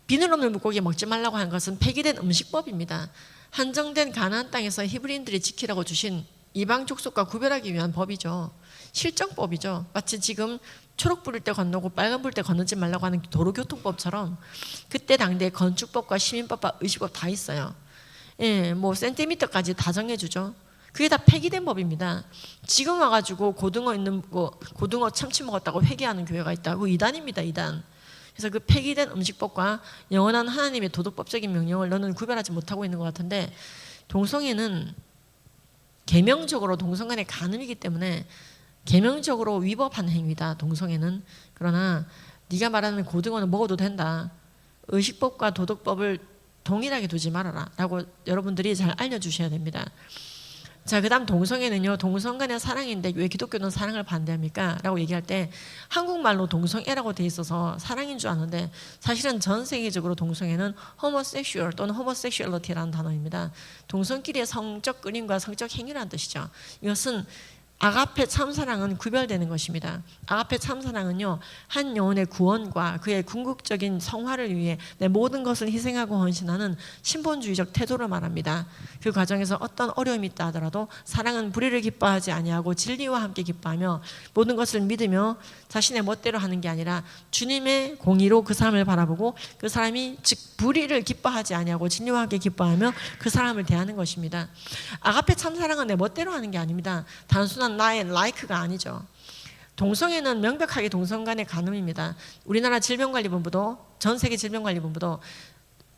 비늘 없는 물고기 먹지 말라고 한 것은 폐기된 음식법입니다. 한정된 가나안 땅에서 히브리인들이 지키라고 주신 이방 족속과 구별하기 위한 법이죠. 실정법이죠. 마치 지금 초록불일 때 건너고 빨간불 때 건너지 말라고 하는 도로교통법처럼 그때 당대 건축법과 시민법과 의식법 다 있어요. 예, 뭐 센티미터까지 다 정해주죠. 그게 다 폐기된 법입니다. 지금 와가지고 고등어 있는 거, 고등어 참치 먹었다고 회개하는 교회가 있다고 이단입니다, 이단. 그래서 그 폐기된 음식법과 영원한 하나님의 도덕법적인 명령을 너는 구별하지 못하고 있는 것 같은데, 동성애는 계명적으로 동성 간의 간음이기 때문에 계명적으로 위법한 행위다, 동성애는. 그러나 네가 말하는 고등어는 먹어도 된다, 의식법과 도덕법을 동일하게 두지 말아라 라고 여러분들이 잘 알려주셔야 됩니다. 자, 그 다음 동성애는요, 동성 간의 사랑인데 왜 기독교는 사랑을 반대합니까? 라고 얘기할 때 한국말로 동성애라고 돼 있어서 사랑인 줄 아는데, 사실은 전 세계적으로 동성애는 호모섹슈얼 또는 호모섹슈얼리티라는 단어입니다. 동성끼리의 성적 끌림과 성적 행위라는 뜻이죠. 이것은 아가페 참사랑은 구별되는 것입니다. 아가페 참사랑은요, 한 영혼의 구원과 그의 궁극적인 성화를 위해 내 모든 것을 희생하고 헌신하는 신본주의적 태도를 말합니다. 그 과정에서 어떤 어려움이 있다 하더라도 사랑은 불의를 기뻐하지 아니하고 진리와 함께 기뻐하며 모든 것을 믿으며 자신의 멋대로 하는 게 아니라 주님의 공의로 그 사람을 바라보고 그 사람이 즉 불의를 기뻐하지 아니하고 진리와 함께 기뻐하며 그 사람을 대하는 것입니다. 아가페 참사랑은 내 멋대로 하는 게 아닙니다. 단순한 나의 라이크가 아니죠. 동성애는 명백하게 동성 간의 간음입니다. 우리나라 질병관리본부도, 전 세계 질병관리본부도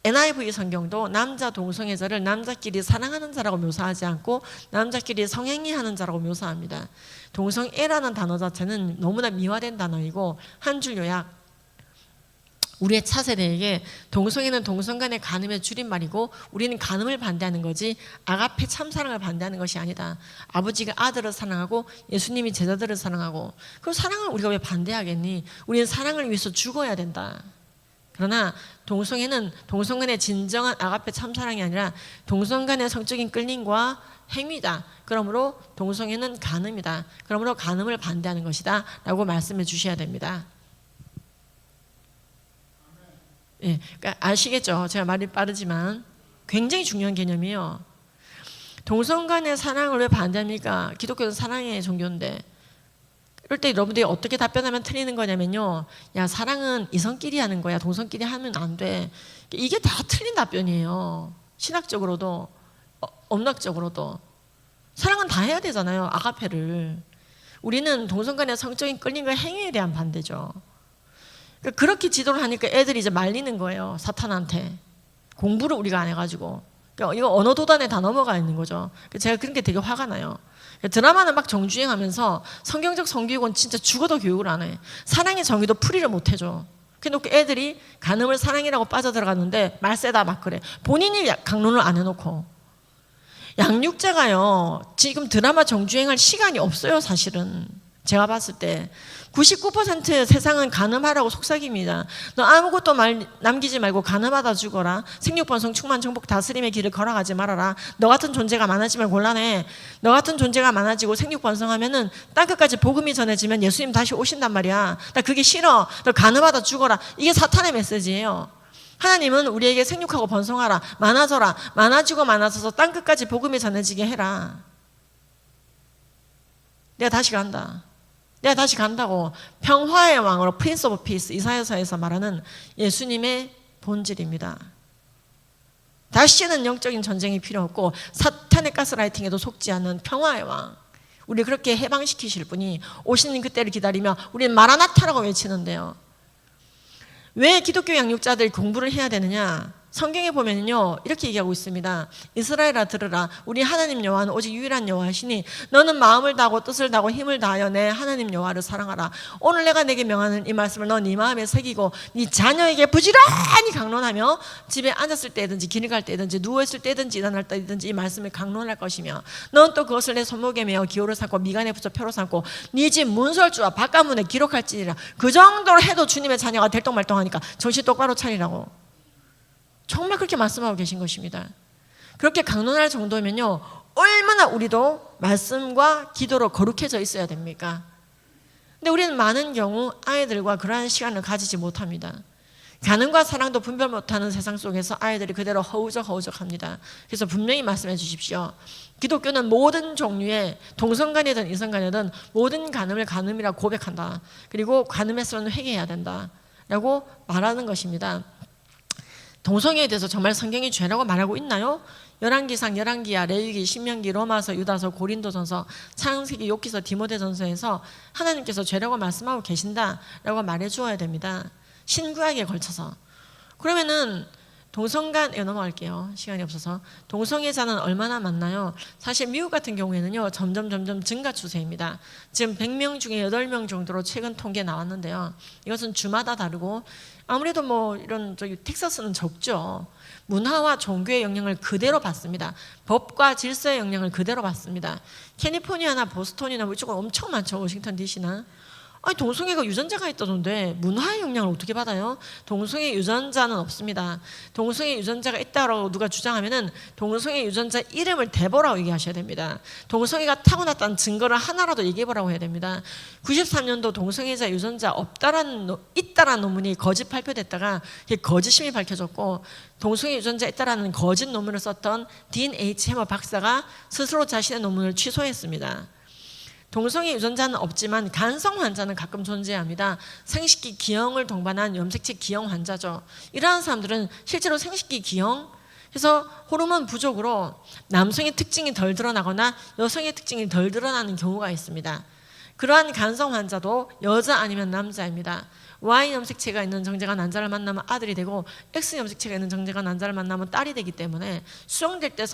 NIV 성경도 남자 동성애자를 남자끼리 사랑하는 자라고 묘사하지 않고 남자끼리 성행위하는 자라고 묘사합니다. 동성애라는 단어 자체는 너무나 미화된 단어이고, 한 줄 요약, 우리의 차세대에게 동성애는 동성 간의 간음의 줄임말이고 우리는 간음을 반대하는 거지 아가페 참사랑을 반대하는 것이 아니다. 아버지가 아들을 사랑하고 예수님이 제자들을 사랑하고, 그 사랑을 우리가 왜 반대하겠니? 우리는 사랑을 위해서 죽어야 된다. 그러나 동성애는 동성 간의 진정한 아가페 참사랑이 아니라 동성 간의 성적인 끌림과 행위다. 그러므로 동성애는 간음이다. 그러므로 간음을 반대하는 것이다 라고 말씀해 주셔야 됩니다. 예, 그러니까 아시겠죠? 제가 말이 빠르지만 굉장히 중요한 개념이에요. 동성 간의 사랑을 왜 반대합니까? 기독교는 사랑의 종교인데. 이럴 때 여러분들이 어떻게 답변하면 틀리는 거냐면요, 야, 사랑은 이성끼리 하는 거야, 동성끼리 하면 안 돼. 이게 다 틀린 답변이에요. 신학적으로도 언락적으로도. 사랑은 다 해야 되잖아요, 아가페를. 우리는 동성 간의 성적인 끌림과 행위에 대한 반대죠. 그렇게 지도를 하니까 애들이 이제 말리는 거예요, 사탄한테. 공부를 우리가 안 해가지고. 그러니까 이거 언어 도단에 다 넘어가 있는 거죠. 제가 그런 게 되게 화가 나요. 드라마는 막 정주행하면서 성경적 성교육은 진짜 죽어도 교육을 안 해. 사랑의 정의도 풀이를 못 해줘. 그래놓고 애들이 간음을 사랑이라고 빠져들어갔는데 말 세다 막 그래. 본인이 강론을 안 해놓고. 양육자가요, 지금 드라마 정주행할 시간이 없어요, 사실은. 제가 봤을 때 99% 세상은 간음하라고 속삭입니다. 너 아무것도 남기지 말고 간음하다 죽어라. 생육번성 충만 정복 다스림의 길을 걸어가지 말아라. 너 같은 존재가 많아지면 곤란해. 너 같은 존재가 많아지고 생육번성하면은 땅끝까지 복음이 전해지면 예수님 다시 오신단 말이야. 나 그게 싫어. 너 간음하다 죽어라. 이게 사탄의 메시지예요. 하나님은 우리에게 생육하고 번성하라, 많아져라, 많아지고 많아져서 땅끝까지 복음이 전해지게 해라. 내가 다시 간다. 내가 다시 간다고. 평화의 왕으로 프린스 오브 피스, 이사야서에서 말하는 예수님의 본질입니다. 다시는 영적인 전쟁이 필요 없고 사탄의 가스라이팅에도 속지 않는 평화의 왕, 우리 그렇게 해방시키실 분이 오시는 그때를 기다리며 우리는 마라나타라고 외치는데요. 왜 기독교 양육자들이 공부를 해야 되느냐? 성경에 보면요, 이렇게 얘기하고 있습니다. 이스라엘아 들으라. 우리 하나님 여호와는 오직 유일한 여호와시니 너는 마음을 다하고 뜻을 다하고 힘을 다하여 내 하나님 여호와를 사랑하라. 오늘 내가 내게 명하는 이 말씀을 너 네 마음에 새기고 네 자녀에게 부지런히 강론하며 집에 앉았을 때든지 길을 갈 때든지 누워있을 때든지 일어날 때든지 이 말씀을 강론할 것이며 넌 또 그것을 내 손목에 메어 기호를 삼고 미간에 붙여 표로 삼고 네 집 문설주와 바깥문에 기록할지니라. 그 정도로 해도 주님의 자녀가 될똥말똥하니까 정신 똑바로 차리라고. 정말 그렇게 말씀하고 계신 것입니다. 그렇게 강론할 정도면요, 얼마나 우리도 말씀과 기도로 거룩해져 있어야 됩니까? 근데 우리는 많은 경우 아이들과 그러한 시간을 가지지 못합니다. 가늠과 사랑도 분별 못하는 세상 속에서 아이들이 그대로 허우적합니다. 그래서 분명히 말씀해 주십시오. 기독교는 모든 종류의 동성간이든 이성간이든 모든 간음을 간음이라 고백한다. 그리고 간음했으면 회개해야 된다 라고 말하는 것입니다. 동성애에 대해서 정말 성경이 죄라고 말하고 있나요? 열왕기상, 열왕기야, 레위기, 신명기, 로마서, 유다서, 고린도전서, 창세기, 욥기서, 디모데전서에서 하나님께서 죄라고 말씀하고 계신다라고 말해 주어야 됩니다. 신구약에 걸쳐서. 그러면은 동성간에 넘어갈게요. 시간이 없어서. 동성애자는 얼마나 많나요? 사실 미국 같은 경우에는요, 점점 증가 추세입니다. 지금 100명 중에 8명 정도로 최근 통계 나왔는데요. 이것은 주마다 다르고 아무래도 뭐 이런 텍사스는 적죠. 문화와 종교의 영향을 그대로 받습니다. 법과 질서의 영향을 그대로 받습니다. 캘리포니아나 보스턴이나 뭐 이쪽은 엄청 많죠. 워싱턴 DC나. 아니, 동성애가 유전자가 있다던데 문화의 영향을 어떻게 받아요? 동성애 유전자는 없습니다. 동성애 유전자가 있다고 누가 주장하면은 동성애 유전자 이름을 대보라고 얘기하셔야 됩니다. 동성애가 타고났다는 증거를 하나라도 얘기해보라고 해야 됩니다. 93년도 동성애자 유전자 있다라는 논문이 거짓 발표됐다가 거짓임이 밝혀졌고, 동성애 유전자 있다라는 거짓 논문을 썼던 D.H. 해머 박사가 스스로 자신의 논문을 취소했습니다. 동성애 유전자는 없지만 간성 환자는 가끔 존재합니다. 생식기 기형을 동반한 염색체 기형 환자죠. 이러한 사람들은 실제로 생식기 기형, 그래서 호르몬 부족으로 남성의 특징이 덜 드러나거나 여성의 특징이 덜 드러나는 경우가 있습니다. 그러한 간성 환자도 여자 아니면 남자입니다. Y 염색체가 있는 정제가 난자를 만나면 아들이 되고 X 염색체가 있는 정제가 난자를 만나면 딸이 되기 때문에 수용될 때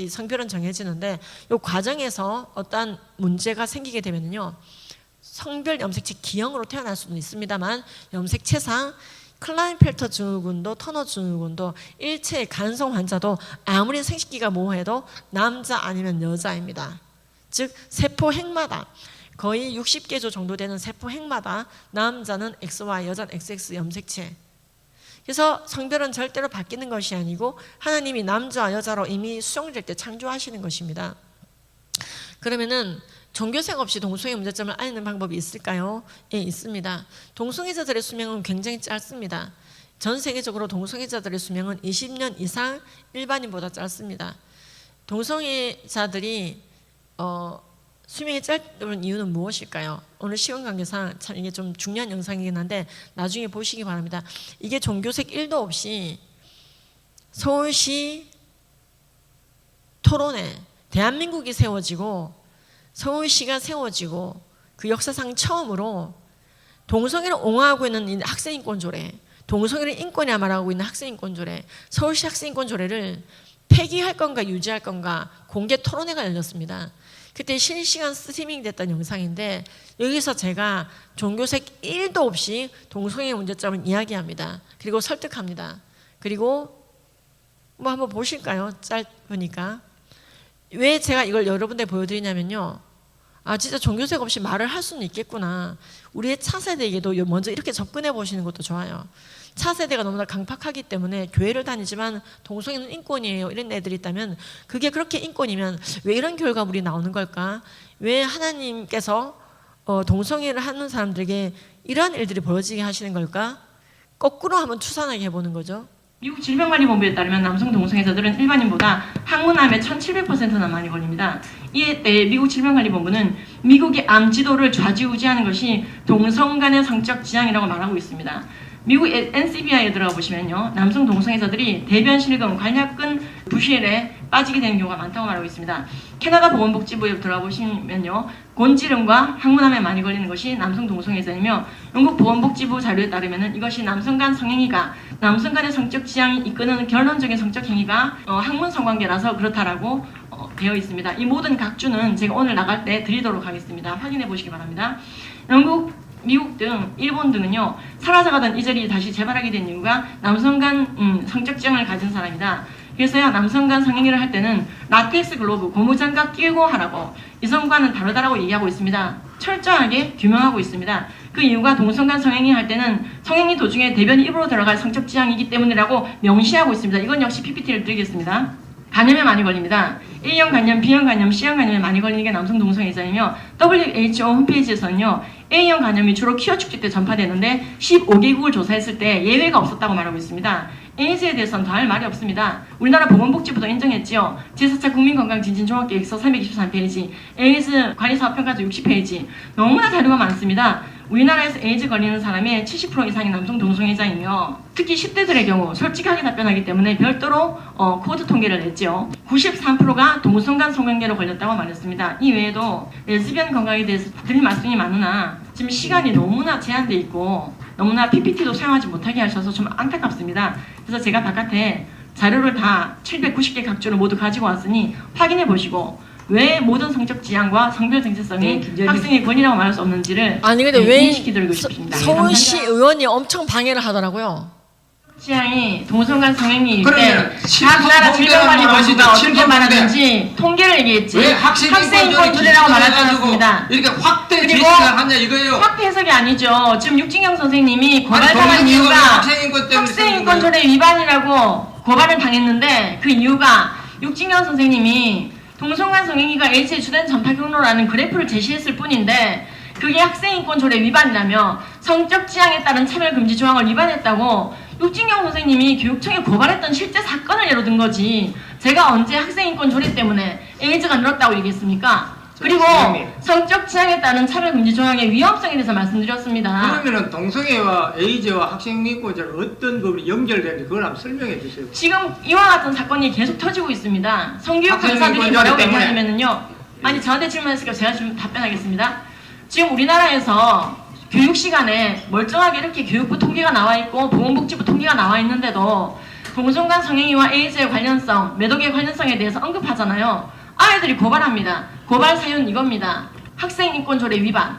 성별은 정해지는데 이 과정에서 어떠한 문제가 생기게 되면요, 성별 염색체 기형으로 태어날 수는 있습니다만 염색체상 클라인펠터 증후군도 터너 증후군도 일체의 간성 환자도 아무리 생식기가 모호해도 남자 아니면 여자입니다. 즉 세포 핵마다 거의 60개조 정도 되는 세포 핵마다 남자는 XY, 여자는 XX 염색체. 그래서 성별은 절대로 바뀌는 것이 아니고 하나님이 남자와 여자로 이미 수정될 때 창조하시는 것입니다. 그러면은 종교생 없이 동성애 문제점을 알는 방법이 있을까요? 예, 있습니다. 동성애자들의 수명은 굉장히 짧습니다. 전 세계적으로 동성애자들의 수명은 20년 이상 일반인보다 짧습니다. 동성애자들이 수명이 짧은 이유는 무엇일까요? 오늘 시간 관계상 참 이게 좀 중요한 영상이긴 한데 나중에 보시기 바랍니다. 이게 종교색 1도 없이 서울시 토론회, 대한민국이 세워지고 서울시가 세워지고 그 역사상 처음으로 동성애를 옹호하고 있는 학생인권조례, 동성애를 인권이라 말하고 있는 학생인권조례, 서울시 학생인권조례를 폐기할 건가 유지할 건가 공개 토론회가 열렸습니다. 그때 실시간 스트리밍 됐던 영상인데 여기서 제가 종교색 1도 없이 동성애 문제점을 이야기합니다. 그리고 설득합니다. 그리고 뭐 한번 보실까요? 짧으니까. 왜 제가 이걸 여러분들 보여드리냐면요, 아 진짜 종교색 없이 말을 할 수는 있겠구나. 우리의 차세대에게도 먼저 이렇게 접근해 보시는 것도 좋아요. 차세대가 너무나 강팍하기 때문에 교회를 다니지만 동성애는 인권이에요 이런 애들이 있다면, 그게 그렇게 인권이면 왜 이런 결과물이 나오는 걸까? 왜 하나님께서 동성애를 하는 사람들에게 이러한 일들이 벌어지게 하시는 걸까? 거꾸로 한번 추산하게 해보는 거죠. 미국 질병관리본부에 따르면 남성 동성애자들은 일반인보다 항문암에 1700%나 많이 걸립니다. 이에 대해 미국 질병관리본부는 미국의 암 지도를 좌지우지하는 것이 동성 간의 성적 지향이라고 말하고 있습니다. 미국 NCBI에 들어가 보시면요, 남성 동성애자들이 대변 실금, 관략근 부실에 빠지게 되는 경우가 많다고 말하고 있습니다. 캐나다 보건복지부에 들어가 보시면요, 곤지름과 항문암에 많이 걸리는 것이 남성 동성애자이며, 영국 보건복지부 자료에 따르면 이것이 남성 간 성행위가, 남성 간의 성적 지향이 이끄는 결론적인 성적 행위가 항문 성관계라서 그렇다라고 되어 있습니다. 이 모든 각주는 제가 오늘 나갈 때 드리도록 하겠습니다. 확인해 보시기 바랍니다. 영국, 미국 등 일본 등은요, 사라져가던 이절이 다시 재발하게 된 이유가 남성 간 성적 지향을 가진 사람이다. 그래서요, 남성 간 성행위를 할 때는 라텍스 글로브, 고무장갑 끼고 하라고, 이성과는 다르다라고 얘기하고 있습니다. 철저하게 규명하고 있습니다. 그 이유가 동성 간 성행위 할 때는 성행위 도중에 대변이 입으로 들어갈 성적 지향이기 때문이라고 명시하고 있습니다. 이건 역시 PPT를 드리겠습니다. 간염에 많이 걸립니다. A형 간염, B형 간염, C형 간염에 많이 걸리는 게 남성 동성애자이며 WHO 홈페이지에서는요. A형 간염이 주로 퀴어 축제 때 전파되는데 15개국을 조사했을 때 예외가 없었다고 말하고 있습니다. 에이즈에 대해서는 더 할 말이 없습니다. 우리나라 보건복지부도 인정했지요. 제4차 국민건강진진종합계획서 323페이지, 에이즈 관리사업평가서 60페이지. 너무나 자료가 많습니다. 우리나라에서 에이즈 걸리는 사람의 70% 이상이 남성 동성애자이며 특히 10대들의 경우 솔직하게 답변하기 때문에 별도로 코드 통계를 냈죠. 93%가 동성간 성관계로 걸렸다고 말했습니다. 이 외에도 레즈비언 건강에 대해서 드릴 말씀이 많으나 지금 시간이 너무나 제한돼 있고 너무나 PPT도 사용하지 못하게 하셔서 좀 안타깝습니다. 그래서 제가 바깥에 자료를 다 790개 각주를 모두 가지고 왔으니 확인해 보시고 왜 모든 성적 지향과 성별 정체성이 학생의 권리라고 말할 수 없는지를 아니 근데 왜 인식시키도록 싶습니다. 서울시 의원이 엄청 방해를 하더라고요. 취향이 동성간 성행위일 때 그러면 각 나라 질병관리본부가 어떻게 칠성공대. 말하는지 통계를 얘기했지 왜 학생인권 조례라고 말하지 않았습니다. 이렇게 확대 그리고 제시를 하냐 이거예요. 확대 해석이 아니죠. 지금 육진경 선생님이 아니, 고발당한 이유가 학생인권 때문에 학생인권 조례 위반이라고 고발을 당했는데 그 이유가 육진경 선생님이 동성간 성행위가 에이즈의 주된 전파 경로라는 그래프를 제시했을 뿐인데 그게 학생인권 조례 위반이라며 성적 지향에 따른 차별금지 조항을 위반했다고 육진경 선생님이 교육청에 고발했던 실제 사건을 예로 든 거지 제가 언제 학생인권 조례 때문에 에이즈가 늘었다고 얘기했습니까? 그리고 선생님. 성적 지향에 따른 차별금지 조항의 위험성에 대해서 말씀드렸습니다. 그러면은 동성애와 에이즈와 학생인권자를 어떤 부분이 연결되는지 그걸 한번 설명해 주세요. 지금 이와 같은 사건이 계속 터지고 있습니다. 성교육 학생인권 강사들이 조례 뭐라고 때문에. 얘기하냐면요. 아니 저한테 질문했으니까 제가 지금 답변하겠습니다. 지금 우리나라에서 교육 시간에 멀쩡하게 이렇게 교육부 통계가 나와 있고 보건복지부 통계가 나와 있는데도 동성간 성행위와 에이즈의 관련성, 매독의 관련성에 대해서 언급하잖아요. 아이들이 고발합니다. 고발 사유는 이겁니다. 학생인권조례 위반.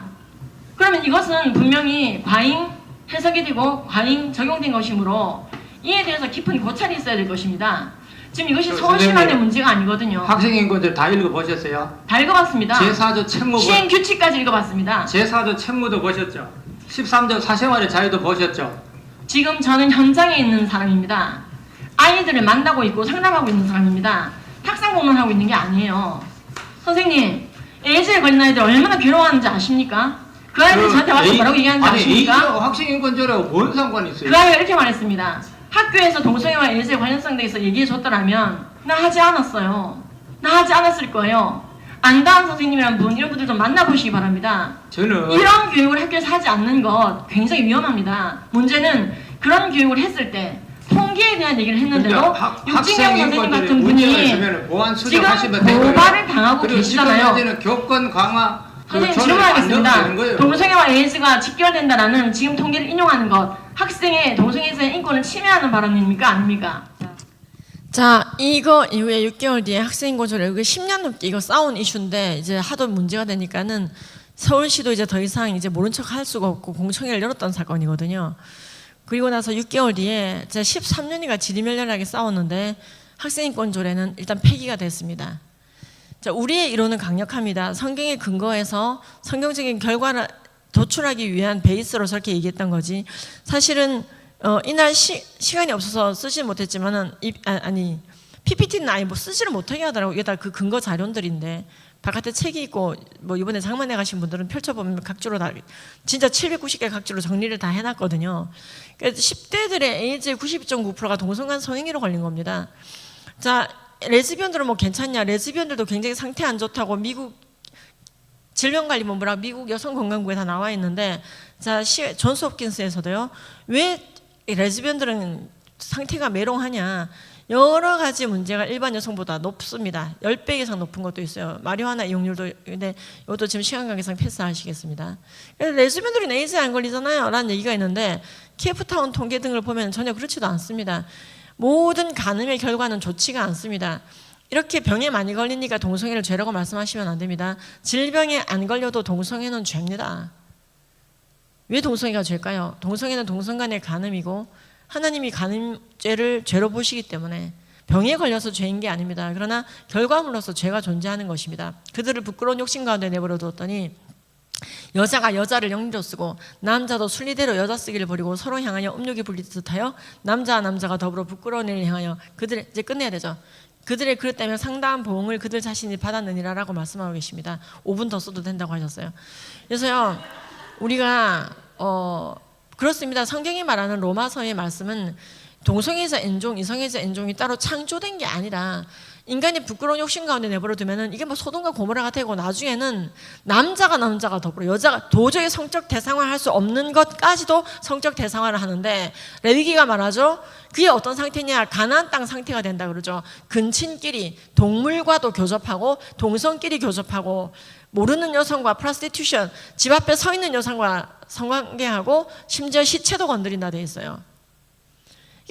그러면 이것은 분명히 과잉 해석이 되고 과잉 적용된 것이므로 이에 대해서 깊은 고찰이 있어야 될 것입니다. 지금 이것이 서울시만의 선생님, 문제가 아니거든요. 학생인권자를 다 읽어보셨어요? 다 읽어봤습니다. 제4조 책무 시행 규칙까지 읽어봤습니다. 제4조 책무도 보셨죠? 13조 사생활의 자유도 보셨죠? 지금 저는 현장에 있는 사람입니다. 아이들을 만나고 있고 상담하고 있는 사람입니다. 탁상 공론하고 있는 게 아니에요. 선생님, 에이즈에 걸린 아이들 얼마나 괴로워하는지 아십니까? 그 아이들이 저한테 와서 뭐라고 얘기하는지 아십니까? 에이즈하고 학생인권자라고 뭔 상관이 있어요? 그 아이가 이렇게 말했습니다. 학교에서 동성애와 에이즈의 관련성에 대해서 얘기해 줬더라면 나 하지 않았어요. 나 하지 않았을 거예요. 안다은 선생님이라는 분, 이런 분들 좀 만나보시기 바랍니다. 저는 이런 교육을 학교에서 하지 않는 것 굉장히 위험합니다. 문제는 그런 교육을 했을 때 통계에 대한 얘기를 했는데도 육진경 선생님 같은 분이 보안 지금 수정하시면 된 거예요. 고발을 당하고 그리고 계시잖아요. 지금 현재는 교권 강화 선생님 조례를 안 넣으면 되는 질문하겠습니다. 거예요. 동성애와 에이즈가 직결된다라는 지금 통계를 인용하는 것 학생의 동성애자의 인권을 침해하는 발언입니까? 아닙니까? 자, 이거 이후에 6개월 뒤에 학생인권조례 이거 10년 넘게 이거 싸운 이슈인데 이제 하도 문제가 되니까는 서울시도 이제 더 이상 이제 모른 척 할 수가 없고 공청회를 열었던 사건이거든요. 그리고 나서 6개월 뒤에 제가 13년이가 지리멸렬하게 싸웠는데 학생인권조례는 일단 폐기가 됐습니다. 자, 우리의 이론은 강력합니다. 성경에 근거해서 성경적인 결과를 도출하기 위한 베이스로 저렇게 얘기했던 거지. 사실은 이날 시간이 없어서 쓰지 못했지만은 PPT는 아예 뭐 쓰지를 못하게 하더라고. 이게 다 그 근거 자료들인데 바깥에 책이 있고 뭐 이번에 장만해 가신 분들은 펼쳐보면 각주로 다 진짜 790개 각주로 정리를 다 해놨거든요. 그래서 10대들의 에이즈의 92.9%가 동성간 성행위로 걸린 겁니다. 자, 레즈비언들은 뭐 괜찮냐? 레즈비언들도 굉장히 상태 안 좋다고 미국 질병관리본부랑 미국 여성건강부에 다 나와 있는데, 자, 존스 홉킨스에서도요. 왜 레즈비언들은 상태가 메롱하냐? 여러 가지 문제가 일반 여성보다 높습니다. 10배 이상 높은 것도 있어요. 마리화나 이용률도. 근데 이것도 지금 시간 관계상 패스하시겠습니다. 레즈비언들은 에이즈에 안 걸리잖아요 라는 얘기가 있는데 케이프타운 통계 등을 보면 전혀 그렇지도 않습니다. 모든 간음의 결과는 좋지가 않습니다. 이렇게 병에 많이 걸리니까 동성애를 죄라고 말씀하시면 안 됩니다. 질병에 안 걸려도 동성애는 죄입니다. 왜 동성애가 죄일까요? 동성애는 동성 간의 간음이고 하나님이 간음죄를 죄로 보시기 때문에 병에 걸려서 죄인 게 아닙니다. 그러나 결과물로서 죄가 존재하는 것입니다. 그들을 부끄러운 욕심 가운데 내버려 두었더니 여자가 여자를 영리로 쓰고 남자도 순리대로 여자 쓰기를 버리고 서로 향하여 음욕이 불리듯하여 남자와 남자가 더불어 부끄러운 일을 향하여 그들 이제 끝내야 되죠. 그들의 그릇 때문에 상당한 보응을 그들 자신이 받았느니라라고 말씀하고 계십니다. 5분 더 써도 된다고 하셨어요. 그래서요, 우리가 그렇습니다. 성경이 말하는 로마서의 말씀은 동성애자 N종, 이성애자 N종이 따로 창조된 게 아니라 인간이 부끄러운 욕심 가운데 내버려 두면은 이게 뭐 소돔과 고모라가 되고 나중에는 남자가 더불어 여자가 도저히 성적 대상화할 수 없는 것까지도 성적 대상화를 하는데 레위기가 말하죠. 그게 어떤 상태냐? 가나안 땅 상태가 된다 그러죠. 근친끼리 동물과도 교접하고 동성끼리 교접하고 모르는 여성과 프로스티튜션, 집 앞에 서 있는 여성과 성관계하고 심지어 시체도 건드린다 돼 있어요.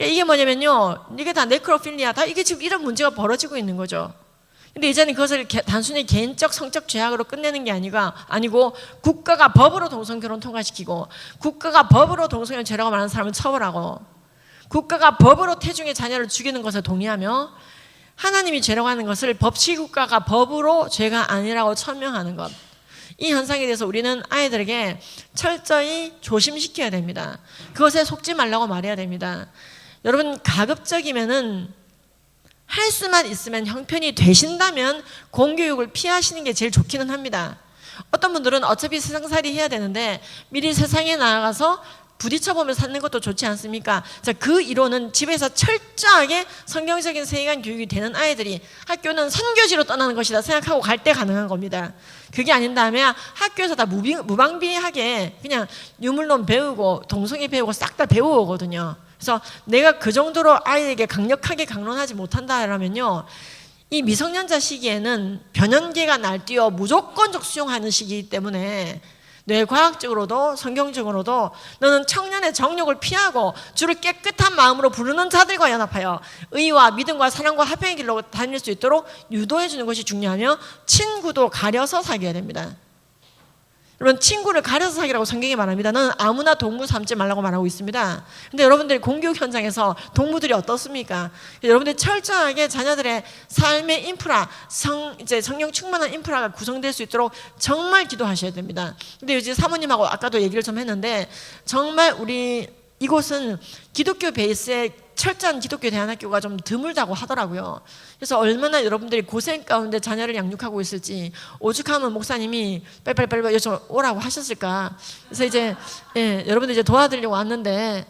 이게 뭐냐면요, 이게 다 네크로필리아, 다 이게 지금 이런 문제가 벌어지고 있는 거죠. 근데 이제는 그것을 단순히 개인적 성적 죄악으로 끝내는 게 아니고 국가가 법으로 동성결혼 통과시키고 국가가 법으로 동성애 죄라고 말하는 사람을 처벌하고 국가가 법으로 태중의 자녀를 죽이는 것에 동의하며 하나님이 죄라고 하는 것을 법치국가가 법으로 죄가 아니라고 천명하는 것, 이 현상에 대해서 우리는 아이들에게 철저히 조심시켜야 됩니다. 그것에 속지 말라고 말해야 됩니다. 여러분, 가급적이면은 할 수만 있으면 형편이 되신다면 공교육을 피하시는 게 제일 좋기는 합니다. 어떤 분들은 어차피 세상살이 해야 되는데 미리 세상에 나가서 부딪혀보면서 사는 것도 좋지 않습니까? 자, 그 이론은 집에서 철저하게 성경적인 세계관 교육이 되는 아이들이 학교는 선교지로 떠나는 것이다 생각하고 갈 때 가능한 겁니다. 그게 아닌다면 학교에서 다 무방비하게 그냥 유물론 배우고 동성애 배우고 싹 다 배워오거든요. 그래서 내가 그 정도로 아이에게 강력하게 강론하지 못한다라면요, 이 미성년자 시기에는 변연계가 날뛰어 무조건적 수용하는 시기이기 때문에 뇌과학적으로도 성경적으로도 너는 청년의 정욕을 피하고 주를 깨끗한 마음으로 부르는 자들과 연합하여 의와 믿음과 사랑과 화평의 길로 다닐 수 있도록 유도해 주는 것이 중요하며 친구도 가려서 사귀어야 됩니다. 여러분, 친구를 가려서 사귀라고 성경이 말합니다. 너는 아무나 동무 삼지 말라고 말하고 있습니다. 근데 여러분들이 공교육 현장에서 동무들이 어떻습니까? 여러분들이 철저하게 자녀들의 삶의 인프라, 이제 성령 충만한 인프라가 구성될 수 있도록 정말 기도하셔야 됩니다. 근데 요즘 사모님하고 아까도 얘기를 좀 했는데 정말 우리 이곳은 기독교 베이스의 철저한 기독교 대안학교가 좀 드물다고 하더라고요. 그래서 얼마나 여러분들이 고생 가운데 자녀를 양육하고 있을지 오죽하면 목사님이 빨리 여기 오라고 하셨을까. 그래서 이제 여러분들 이제 도와드리려고 왔는데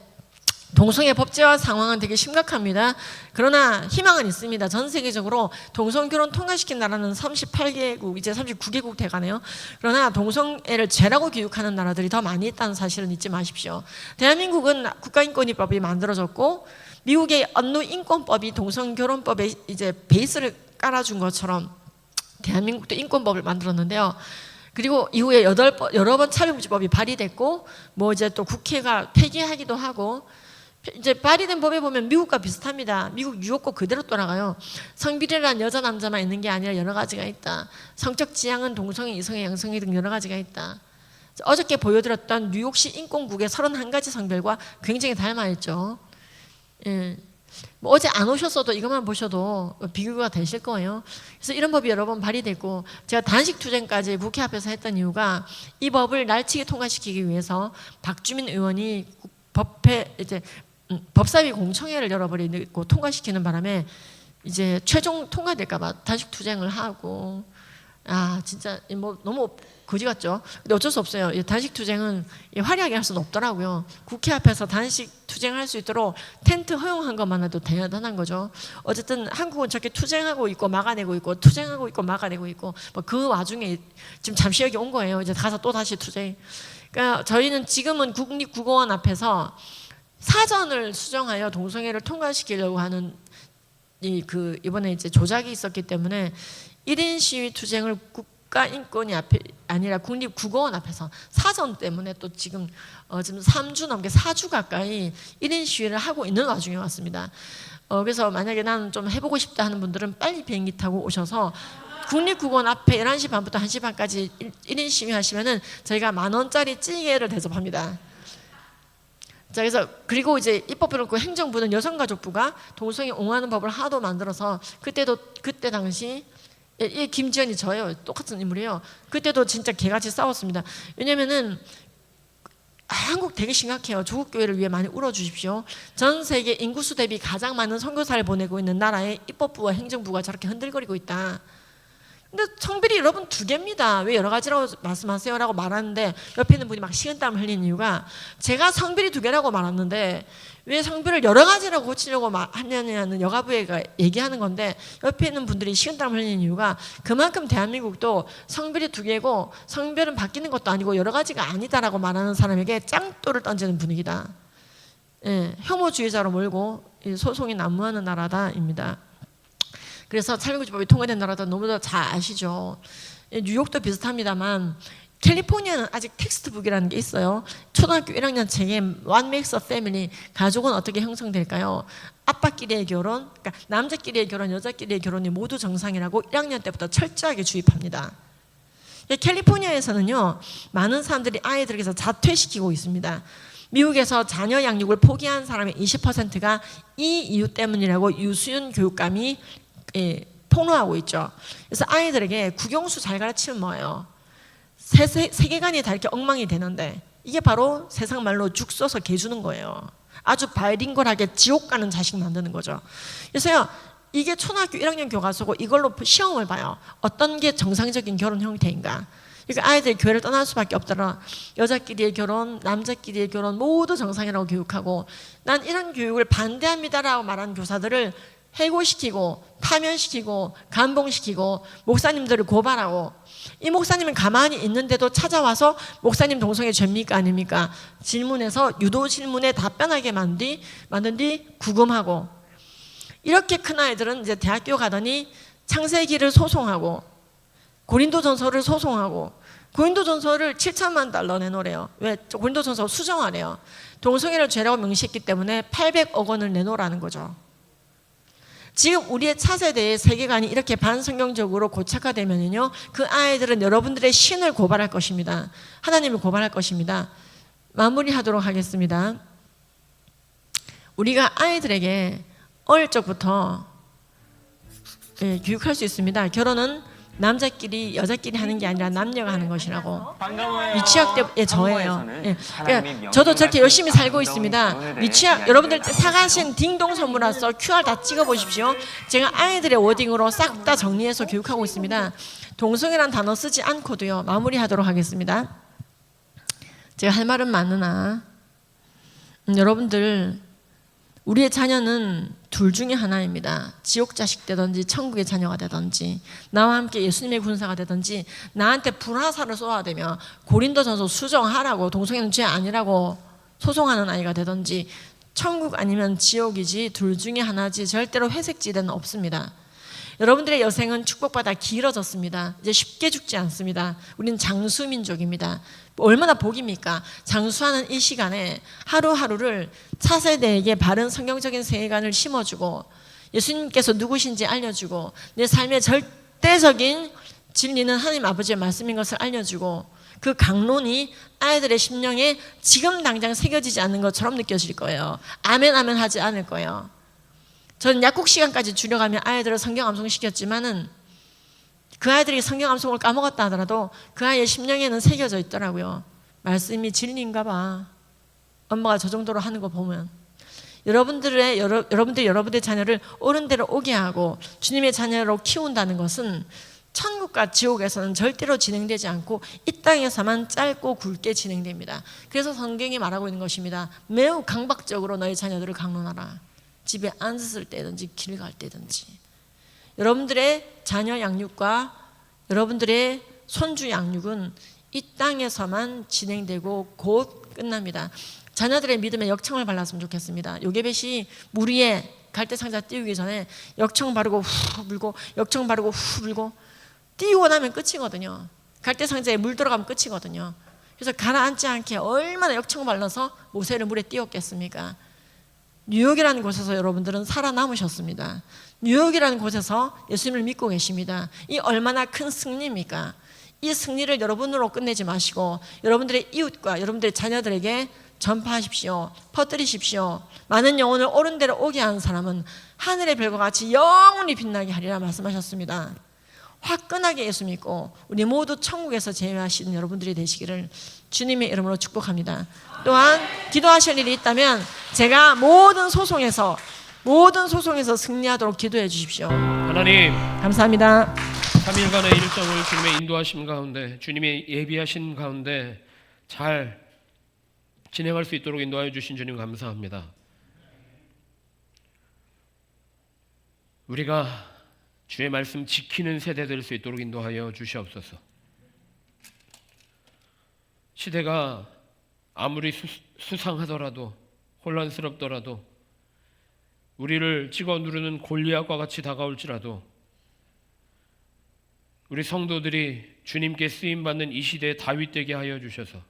동성애 법제화 상황은 되게 심각합니다. 그러나 희망은 있습니다. 전 세계적으로 동성결혼 통과시킨 나라는 38개국, 이제 39개국 돼가네요. 그러나 동성애를 죄라고 교육하는 나라들이 더 많이 있다는 사실은 잊지 마십시오. 대한민국은 국가인권위법이 만들어졌고 미국의 언론인권법이 동성결혼법에 이제 베이스를 깔아준 것처럼 대한민국도 인권법을 만들었는데요. 그리고 이후에 여러 번 차별금지법이 발의됐고 뭐 이제 또 국회가 폐기하기도 하고 이제 발의된 법에 보면 미국과 비슷합니다. 미국 유럽법 그대로 돌아가요. 성비례란 여자 남자만 있는 게 아니라 여러 가지가 있다. 성적 지향은 동성애, 이성애, 양성애 등 여러 가지가 있다. 어저께 보여드렸던 뉴욕시 인권국의 31가지 성별과 굉장히 닮아있죠. 뭐 어제 안 오셨어도 이것만 보셔도 비교가 되실 거예요. 그래서 이런 법이 여러 번 발의됐고 제가 단식 투쟁까지 국회 앞에서 했던 이유가 이 법을 날치게 통과시키기 위해서 박주민 의원이 법회 이제 법사위 공청회를 열어버리고 통과시키는 바람에 이제 최종 통과될까봐 단식 투쟁을 하고 진짜 뭐 너무 거지 같죠. 근데 어쩔 수 없어요. 단식 투쟁은 화려하게 할 수는 없더라고요. 국회 앞에서 단식 투쟁할 수 있도록 텐트 허용한 것만 해도 대단한 거죠. 어쨌든 한국은 저렇게 투쟁하고 있고 막아내고 있고 투쟁하고 있고 막아내고 있고 뭐 그 와중에 지금 잠시 여기 온 거예요. 이제 가서 또 다시 투쟁. 그러니까 저희는 지금은 국립국어원 앞에서 사전을 수정하여 동성애를 통과시키려고 하는 이번에 이제 조작이 있었기 때문에 1인 시위 투쟁을 국가인권위 앞에 아니라 국립국어원 앞에서 사전 때문에 또 지금 3주 넘게 4주 가까이 1인 시위를 하고 있는 와중에 왔습니다. 그래서 만약에 나는 좀 해보고 싶다 하는 분들은 빨리 비행기 타고 오셔서 국립국어원 앞에 11시 반부터 1시 반까지 1인 시위 하시면은 저희가 10,000원짜리 찌개를 대접합니다. 자, 그래서 그리고 이제 입법부는 그 행정부는 여성가족부가 동성애 옹호하는 법을 하도 만들어서 그때 당시 김지연이 저예요. 똑같은 인물이에요. 그때도 진짜 개같이 싸웠습니다. 왜냐면은 한국 되게 심각해요. 조국 교회를 위해 많이 울어주십시오. 전 세계 인구수 대비 가장 많은 선교사를 보내고 있는 나라의 입법부와 행정부가 저렇게 흔들거리고 있다. 근데 성별이 여러분 두 개입니다. 왜 여러 가지라고 말씀하세요? 라고 말하는데 옆에 있는 분이 막 식은땀을 흘리는 이유가 제가 성별이 두 개라고 말았는데 왜 성별을 여러 가지라고 고치려고 하냐는 여가부회가 얘기하는 건데 옆에 있는 분들이 식은땀을 흘리는 이유가 그만큼 대한민국도 성별이 두 개고 성별은 바뀌는 것도 아니고 여러 가지가 아니다라고 말하는 사람에게 짱돌을 던지는 분위기다. 예, 혐오주의자로 몰고 소송이 난무하는 나라다입니다. 그래서 살인구제법이 통과된 나라도 너무도 잘 아시죠. 뉴욕도 비슷합니다만 캘리포니아는 아직 텍스트북이라는 게 있어요. 초등학교 1학년 책에 What makes a family, 가족은 어떻게 형성될까요? 아빠끼리의 결혼, 그러니까 남자끼리의 결혼, 여자끼리의 결혼이 모두 정상이라고 1학년 때부터 철저하게 주입합니다. 캘리포니아에서는요, 많은 사람들이 아이들에게서 자퇴시키고 있습니다. 미국에서 자녀 양육을 포기한 사람의 20%가 이 이유 때문이라고 유수윤 교육감이 폭로하고 있죠. 그래서 아이들에게 국영수 잘 가르치면 뭐예요? 세계관이 다 이렇게 엉망이 되는데 이게 바로 세상 말로 죽 써서 개 주는 거예요. 아주 바이링걸하게 지옥 가는 자식 만드는 거죠. 그래서요, 이게 초등학교 1학년 교과서고 이걸로 시험을 봐요. 어떤 게 정상적인 결혼 형태인가. 그러니까 아이들이 교회를 떠날 수밖에 없더라. 여자끼리의 결혼, 남자끼리의 결혼 모두 정상이라고 교육하고 난 이런 교육을 반대합니다라고 말하는 교사들을 해고시키고 파면시키고 감봉시키고 목사님들을 고발하고 이 목사님은 가만히 있는데도 찾아와서 목사님 동성애 죄입니까 아닙니까? 질문해서 유도 질문에 답변하게 만든 뒤 구금하고 이렇게 큰 아이들은 이제 대학교 가더니 창세기를 소송하고 고린도전서를 소송하고 고린도전서를 7천만 달러 내놓으래요. 왜? 고린도전서 수정하래요. 동성애를 죄라고 명시했기 때문에 800억 원을 내놓으라는 거죠. 지금 우리의 차세대의 세계관이 이렇게 반성경적으로 고착화되면요, 그 아이들은 여러분들의 신을 고발할 것입니다. 하나님을 고발할 것입니다. 마무리하도록 하겠습니다. 우리가 아이들에게 어릴 적부터 교육할 수 있습니다. 결혼은 남자끼리 여자끼리 하는 게 아니라 남녀가 하는 것이라고. 미취학 때 저예요. 그러니까 저도 저렇게 열심히 살고 있습니다. 미취학 여러분들 사가신 딩동 선물 와서 QR 다 찍어 보십시오. 제가 아이들의 워딩으로 싹 다 정리해서 교육하고 있습니다. 동성애란 단어 쓰지 않고도요. 마무리하도록 하겠습니다. 제가 할 말은 많으나 여러분들 우리의 자녀는 둘 중에 하나입니다. 지옥 자식 되든지 천국의 자녀가 되든지 나와 함께 예수님의 군사가 되든지 나한테 불화살을 쏘아대며 고린도전서 수정하라고 동성애는 죄 아니라고 소송하는 아이가 되든지 천국 아니면 지옥이지 둘 중에 하나지 절대로 회색지대는 없습니다. 여러분들의 여생은 축복받아 길어졌습니다. 이제 쉽게 죽지 않습니다. 우리는 장수민족입니다. 얼마나 복입니까? 장수하는 이 시간에 하루하루를 차세대에게 바른 성경적인 세계관을 심어주고 예수님께서 누구신지 알려주고 내 삶의 절대적인 진리는 하나님 아버지의 말씀인 것을 알려주고 그 강론이 아이들의 심령에 지금 당장 새겨지지 않는 것처럼 느껴질 거예요. 아멘 아멘 하지 않을 거예요. 저는 약국 시간까지 줄여가며 아이들을 성경 암송시켰지만은 그 아이들이 성경 암송을 까먹었다 하더라도 그 아이의 심령에는 새겨져 있더라고요. 말씀이 진리인가 봐. 엄마가 저 정도로 하는 거 보면. 여러분들이 여러분들의 자녀를 옳은 대로 오게 하고 주님의 자녀로 키운다는 것은 천국과 지옥에서는 절대로 진행되지 않고 이 땅에서만 짧고 굵게 진행됩니다. 그래서 성경이 말하고 있는 것입니다. 매우 강박적으로 너희 자녀들을 강론하라. 집에 앉았을 때든지 길 갈 때든지 여러분들의 자녀 양육과 여러분들의 손주 양육은 이 땅에서만 진행되고 곧 끝납니다. 자녀들의 믿음에 역청을 발랐으면 좋겠습니다. 요게벳이 물 위에 갈대상자 띄우기 전에 역청 바르고 후 물고 역청 바르고 후 물고 띄우고 나면 끝이거든요. 갈대상자에 물 들어가면 끝이거든요. 그래서 가라앉지 않게 얼마나 역청 발라서 모세를 물에 띄웠겠습니까? 뉴욕이라는 곳에서 여러분들은 살아남으셨습니다. 뉴욕이라는 곳에서 예수님을 믿고 계십니다. 이 얼마나 큰 승리입니까? 이 승리를 여러분으로 끝내지 마시고 여러분들의 이웃과 여러분들의 자녀들에게 전파하십시오. 퍼뜨리십시오. 많은 영혼을 옳은 대로 오게 하는 사람은 하늘의 별과 같이 영원히 빛나게 하리라 말씀하셨습니다. 화끈하게 예수 믿고 우리 모두 천국에서 제외하시는 여러분들이 되시기를 주님의 이름으로 축복합니다. 또한 기도하실 일이 있다면 제가 모든 소송에서 승리하도록 기도해 주십시오. 하나님, 감사합니다. 3일간의 일정을 주님의 인도하심 가운데, 주님의 예비하신 가운데 잘 진행할 수 있도록 인도하여 주신 주님 감사합니다. 우리가 주의 말씀 지키는 세대 될 수 있도록 인도하여 주시옵소서. 시대가 아무리 수상하더라도, 혼란스럽더라도, 우리를 찍어 누르는 골리앗과 같이 다가올지라도 우리 성도들이 주님께 쓰임받는 이 시대에 다윗 되게 하여 주셔서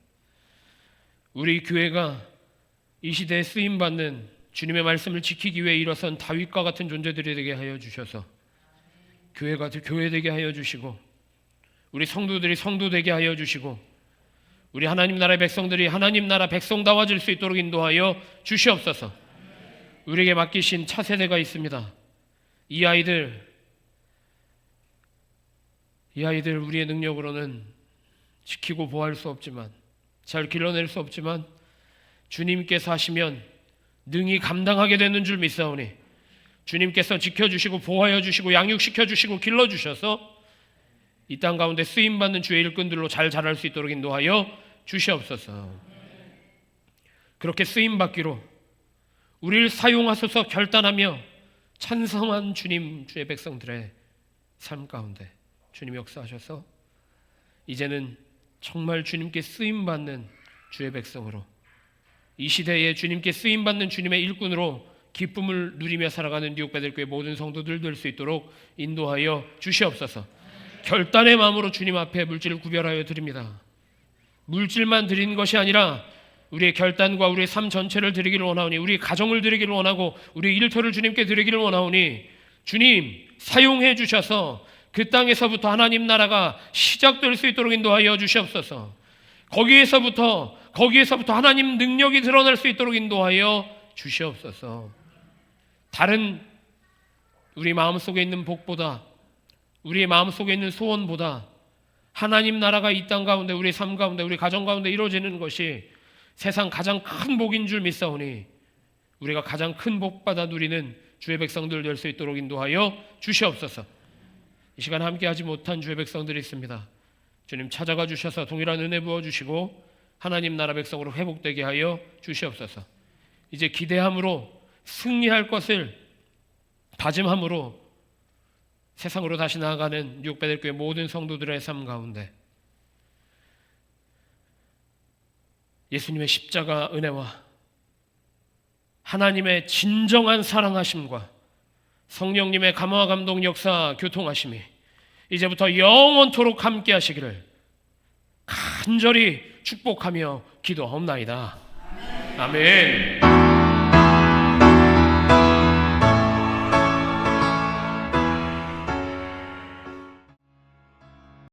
우리 교회가 이 시대에 쓰임받는 주님의 말씀을 지키기 위해 일어선 다윗과 같은 존재들이 되게 하여 주셔서 교회가 교회 되게 하여 주시고 우리 성도들이 성도 되게 하여 주시고 우리 하나님 나라의 백성들이 하나님 나라 백성다워질 수 있도록 인도하여 주시옵소서. 우리에게 맡기신 차세대가 있습니다. 이 아이들 우리의 능력으로는 지키고 보호할 수 없지만, 잘 길러낼 수 없지만 주님께서 하시면 능히 감당하게 되는 줄 믿사오니 주님께서 지켜주시고 보호하여 주시고 양육시켜 주시고 길러주셔서 이 땅 가운데 쓰임받는 주의 일꾼들로 잘 자랄 수 있도록 인도하여 주시옵소서. 그렇게 쓰임받기로 우리를 사용하소서 결단하며 찬성한 주님, 주의 백성들의 삶 가운데 주님이 역사하셔서 이제는 정말 주님께 쓰임받는 주의 백성으로, 이 시대에 주님께 쓰임받는 주님의 일꾼으로 기쁨을 누리며 살아가는 뉴욕베들교회 모든 성도들 될 수 있도록 인도하여 주시옵소서. 결단의 마음으로 주님 앞에 물질을 구별하여 드립니다. 물질만 드리는 것이 아니라 우리의 결단과 우리의 삶 전체를 드리기를 원하오니, 우리 가정을 드리기를 원하고 우리 일터를 주님께 드리기를 원하오니 주님 사용해 주셔서 그 땅에서부터 하나님 나라가 시작될 수 있도록 인도하여 주시옵소서. 거기에서부터 하나님 능력이 드러날 수 있도록 인도하여 주시옵소서. 다른 우리 마음속에 있는 복보다, 우리의 마음속에 있는 소원보다 하나님 나라가 이 땅 가운데, 우리 삶 가운데, 우리 가정 가운데 이루어지는 것이 세상 가장 큰 복인 줄 믿사오니 우리가 가장 큰 복 받아 누리는 주의 백성들 될 수 있도록 인도하여 주시옵소서. 이 시간 함께하지 못한 주의 백성들이 있습니다. 주님 찾아가 주셔서 동일한 은혜 부어주시고 하나님 나라 백성으로 회복되게 하여 주시옵소서. 이제 기대함으로 승리할 것을 다짐함으로 세상으로 다시 나아가는 뉴욕베들교회 모든 성도들의 삶 가운데 예수님의 십자가 은혜와 하나님의 진정한 사랑하심과 성령님의 감화와 감동 역사 교통하심이 이제부터 영원토록 함께 하시기를 간절히 축복하며 기도하옵나이다. 아멘.